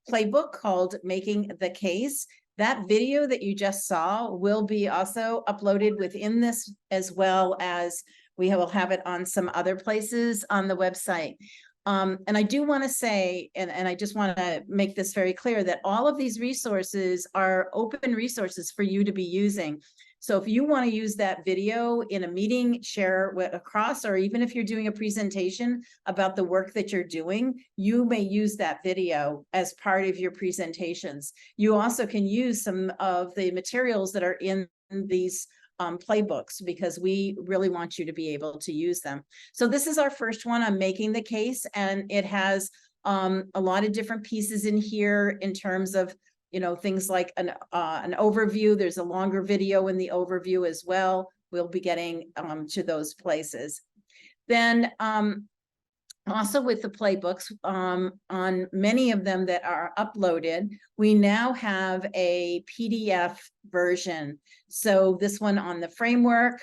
playbook called Making the Case. That video that you just saw will be also uploaded within this, as well as we will have it on some other places on the website. And I do want to say, and I just want to make this very clear, that all of these resources are open resources for you to be using. So if you want to use that video in a meeting, share across, or even if you're doing a presentation about the work that you're doing, you may use that video as part of your presentations. You also can use some of the materials that are in these playbooks, because we really want you to be able to use them. So this is our first one on Making the Case, and it has a lot of different pieces in here in terms of, you know, things like an overview. There's a longer video in the overview as well. We'll be getting to those places. Then also with the playbooks, on many of them that are uploaded, we now have a PDF version. So this one on the framework,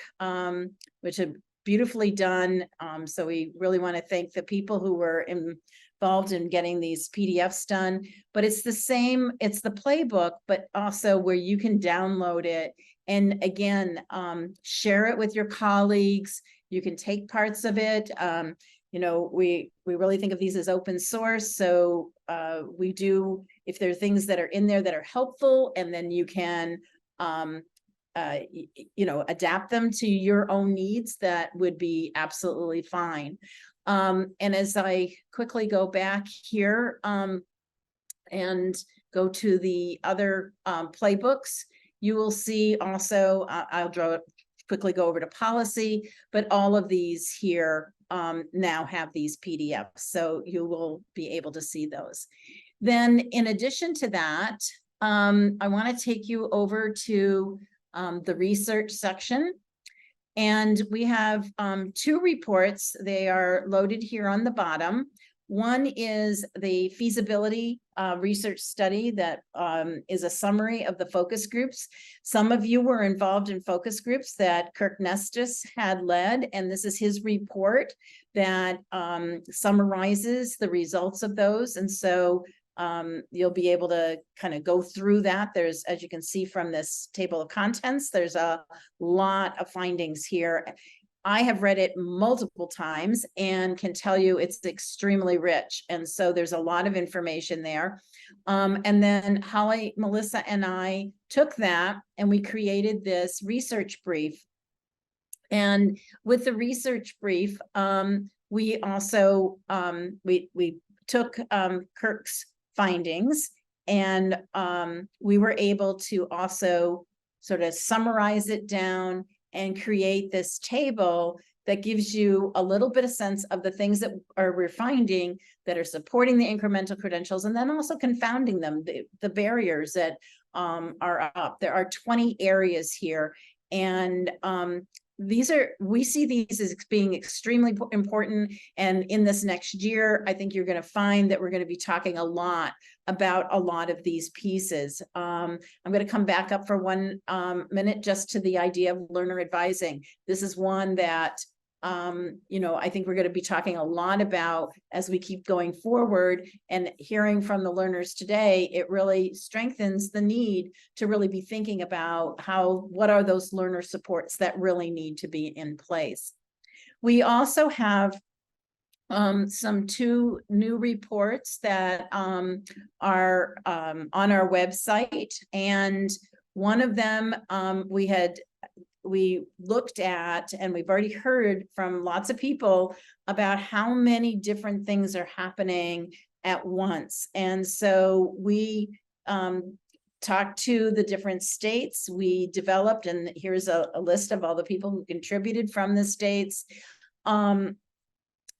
which is beautifully done. So we really want to thank the people who were involved in getting these PDFs done. But it's the same, it's the playbook, but also where you can download it. And again, share it with your colleagues. You can take parts of it. You know, we really think of these as open source. So we do, if there are things that are in there that are helpful, and then you can, you know, adapt them to your own needs, that would be absolutely fine. And as I quickly go back here and go to the other playbooks, you will see also, I'll quickly go over to policy, but all of these here now have these PDFs, so you will be able to see those. Then in addition to that, I want to take you over to the research section. And we have 2 reports. They are loaded here on the bottom. One is the feasibility research study that is a summary of the focus groups. Some of you were involved in focus groups that Kirk Nestis had led, and this is his report that summarizes the results of those. And so you'll be able to kind of go through that. There's, as you can see from this table of contents, there's a lot of findings here. I have read it multiple times and can tell you it's extremely rich. And so there's a lot of information there. And then Holly, Melissa, and I took that and we created this research brief. And with the research brief, we also, we took Kirk's findings, and we were able to also sort of summarize it down and create this table that gives you a little bit of sense of the things that we're finding that are supporting the incremental credentials, and then also confounding them, the barriers that are up. There are 20 areas here, and we see these as being extremely important. And in this next year, I think you're going to find that we're going to be talking a lot about a lot of these pieces. I'm going to come back up for 1 minute just to the idea of learner advising. This is one that you know, I think we're going to be talking a lot about as we keep going forward, and hearing from the learners today, it really strengthens the need to really be thinking about what are those learner supports that really need to be in place. We also have some two new reports that are on our website. And one of them we looked at, and we've already heard from lots of people about how many different things are happening at once. And so we talked to the different states. We developed, and here's a list of all the people who contributed from the states. And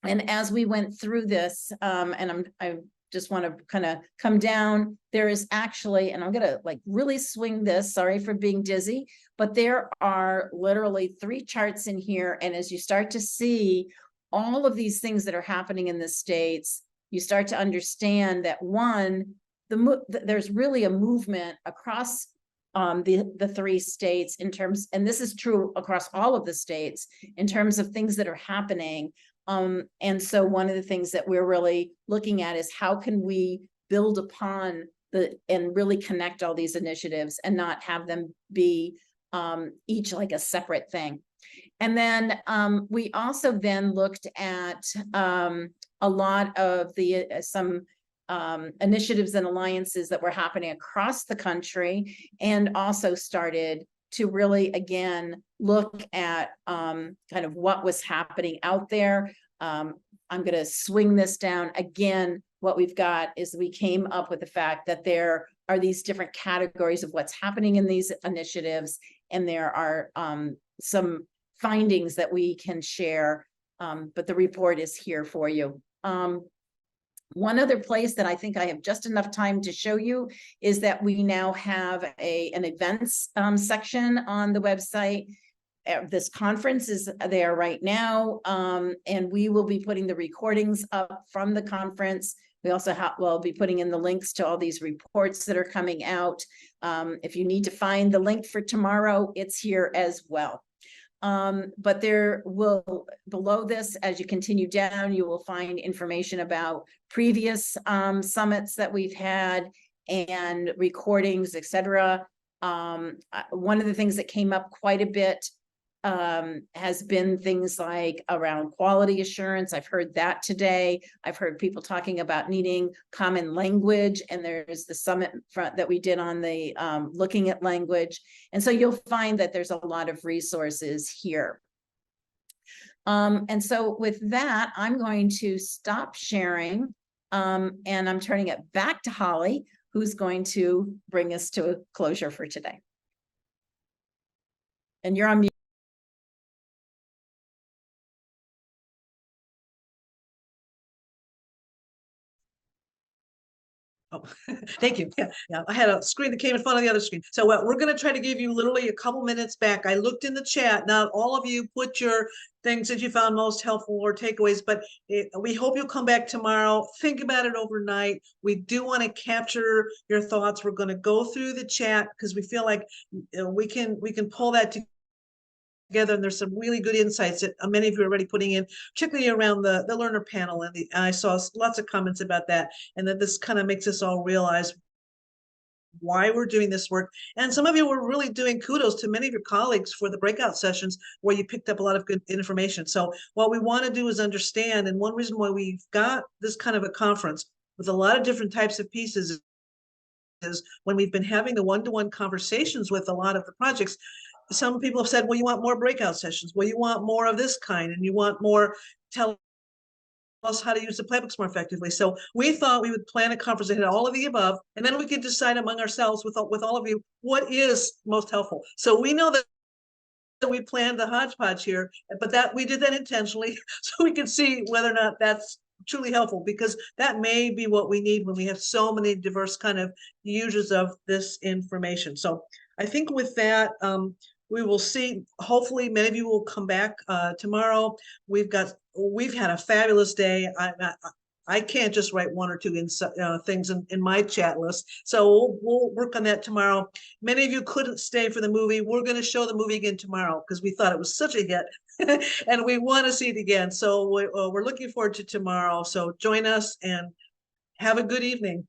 as we went through this, and I just want to kind of come down, there is actually, and I'm going to like really swing this, sorry for being dizzy, but there are literally 3 charts in here. And as you start to see all of these things that are happening in the states, you start to understand that one, there's really a movement across the 3 states in terms, and this is true across all of the states, in terms of things that are happening. And so one of the things that we're really looking at is how can we build upon and really connect all these initiatives and not have them be each like a separate thing. And then we also then looked at a lot of some initiatives and alliances that were happening across the country, and also started to really, again, look at kind of what was happening out there. I'm going to swing this down again. What we've got is we came up with the fact that there are these different categories of what's happening in these initiatives, and there are some findings that we can share, but the report is here for you. One other place that I think I have just enough time to show you is that we now have an events section on the website. This conference is there right now, and we will be putting the recordings up from the conference. We also will be putting in the links to all these reports that are coming out. If you need to find the link for tomorrow, it's here as well. But there will, below this, as you continue down, you will find information about previous summits that we've had and recordings, etc. One of the things that came up quite a bit has been things like around quality assurance. I've heard that today. I've heard people talking about needing common language, and there's the summit front that we did on the looking at language. And so you'll find that there's a lot of resources here. And so with that, I'm going to stop sharing, and I'm turning it back to Holly, who's going to bring us to a closure for today. And you're on mute. Oh, thank you. Yeah, I had a screen that came in front of the other screen. So we're going to try to give you literally a couple minutes back. I looked in the chat. Not all of you put your things that you found most helpful or takeaways, but we hope you'll come back tomorrow. Think about it overnight. We do want to capture your thoughts. We're going to go through the chat because we feel like we can pull that together, and there's some really good insights that many of you are already putting in, particularly around the learner panel, and I saw lots of comments about that, and that this kind of makes us all realize why we're doing this work. And some of you were really doing kudos to many of your colleagues for the breakout sessions where you picked up a lot of good information. So what we want to do is understand, and one reason why we've got this kind of a conference with a lot of different types of pieces is when we've been having the one-to-one conversations with a lot of the projects, some people have said, well, you want more breakout sessions. Well, you want more of this kind, and you want more, tell us how to use the playbooks more effectively. So we thought we would plan a conference that had all of the above, and then we could decide among ourselves with all of you, what is most helpful. So we know that we planned the hodgepodge here, but that we did that intentionally so we could see whether or not that's truly helpful, because that may be what we need when we have so many diverse kind of users of this information. So I think with that, we will see, hopefully many of you will come back tomorrow. We've had a fabulous day. I can't just write one or two things in my chat list. So we'll work on that tomorrow. Many of you couldn't stay for the movie. We're going to show the movie again tomorrow because we thought it was such a hit and we want to see it again. So we're looking forward to tomorrow. So join us and have a good evening.